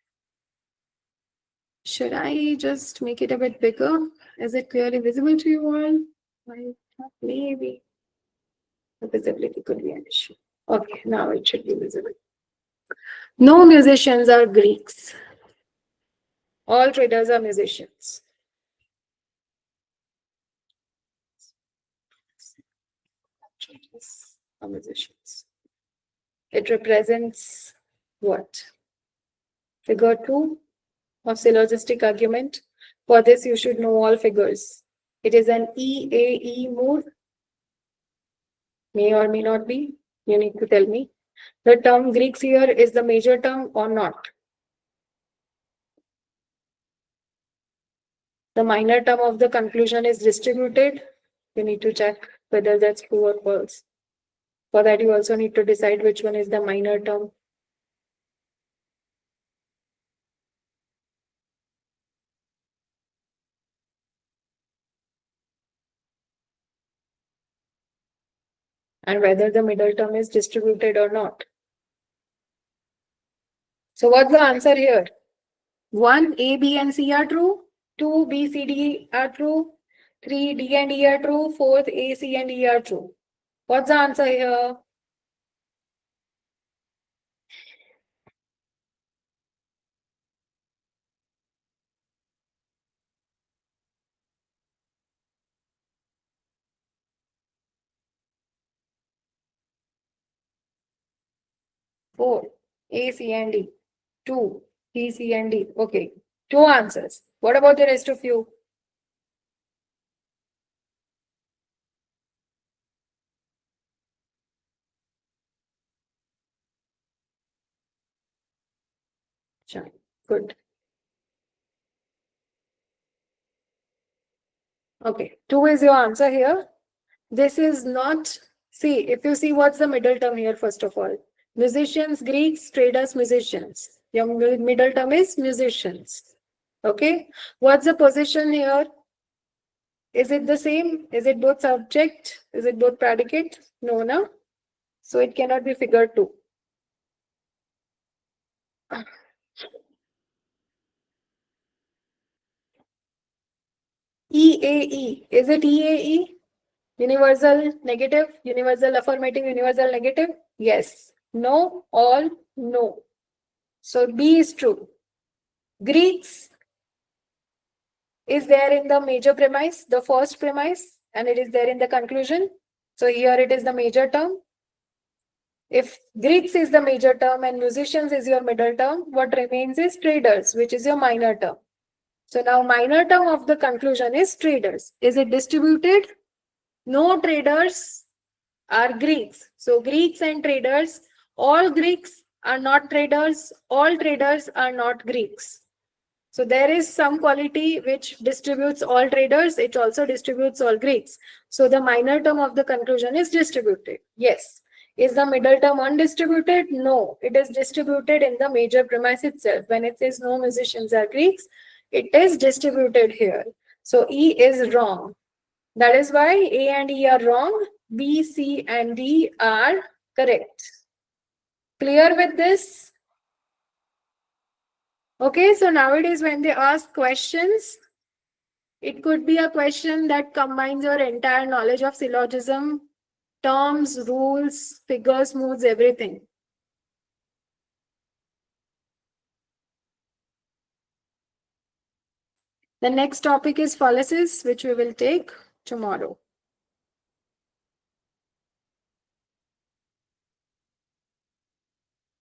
Should I just make it a bit bigger? Is it clearly visible to you all? Maybe. The visibility could be an issue. Okay, now it should be visible. No musicians are Greeks. All traders are musicians. Traders are musicians. It represents what? Figure 2 of syllogistic argument. For this, you should know all figures. It is an EAE mode. May or may not be. You need to tell me. The term Greeks here is the major term or not? The minor term of the conclusion is distributed. You need to check whether that's true or false. For that, you also need to decide which one is the minor term. And whether the middle term is distributed or not. So what's the answer here? 1, A, B, and C are true. 2, B, C, D are true. 3, D and E are true. 4th, A, C, and E are true. What's the answer here? Four, A, C, and D. 2, B, C, and D. Okay, 2 answers. What about the rest of you? Sure. Good. Okay, 2 is your answer here. This is not, see, if you see what's the middle term here, first of all. Musicians, Greeks, traders, musicians. Your middle term is musicians. Okay, what's the position here? Is it the same? Is it both subject? Is it both predicate? No, no. So it cannot be figure 2. EAE. Is it EAE? Universal negative, universal affirmative, universal negative? Yes. No, all, no. So B is true. Greeks is there in the major premise, the first premise, and it is there in the conclusion. So here it is the major term. If Greeks is the major term and musicians is your middle term, what remains is traders, which is your minor term. So now minor term of the conclusion is traders. Is it distributed? No traders are Greeks. So Greeks and traders, all Greeks are not traders, all traders are not Greeks. So there is some quality which distributes all traders, it also distributes all Greeks. So the minor term of the conclusion is distributed. Yes. Is the middle term undistributed? No, it is distributed in the major premise itself. When it says no musicians are Greeks, it is distributed here. So E is wrong. That is why A and E are wrong. B, C, and D are correct. Clear with this? Okay, so nowadays when they ask questions, it could be a question that combines your entire knowledge of syllogism, terms, rules, figures, moods, everything. The next topic is fallacies, which we will take tomorrow.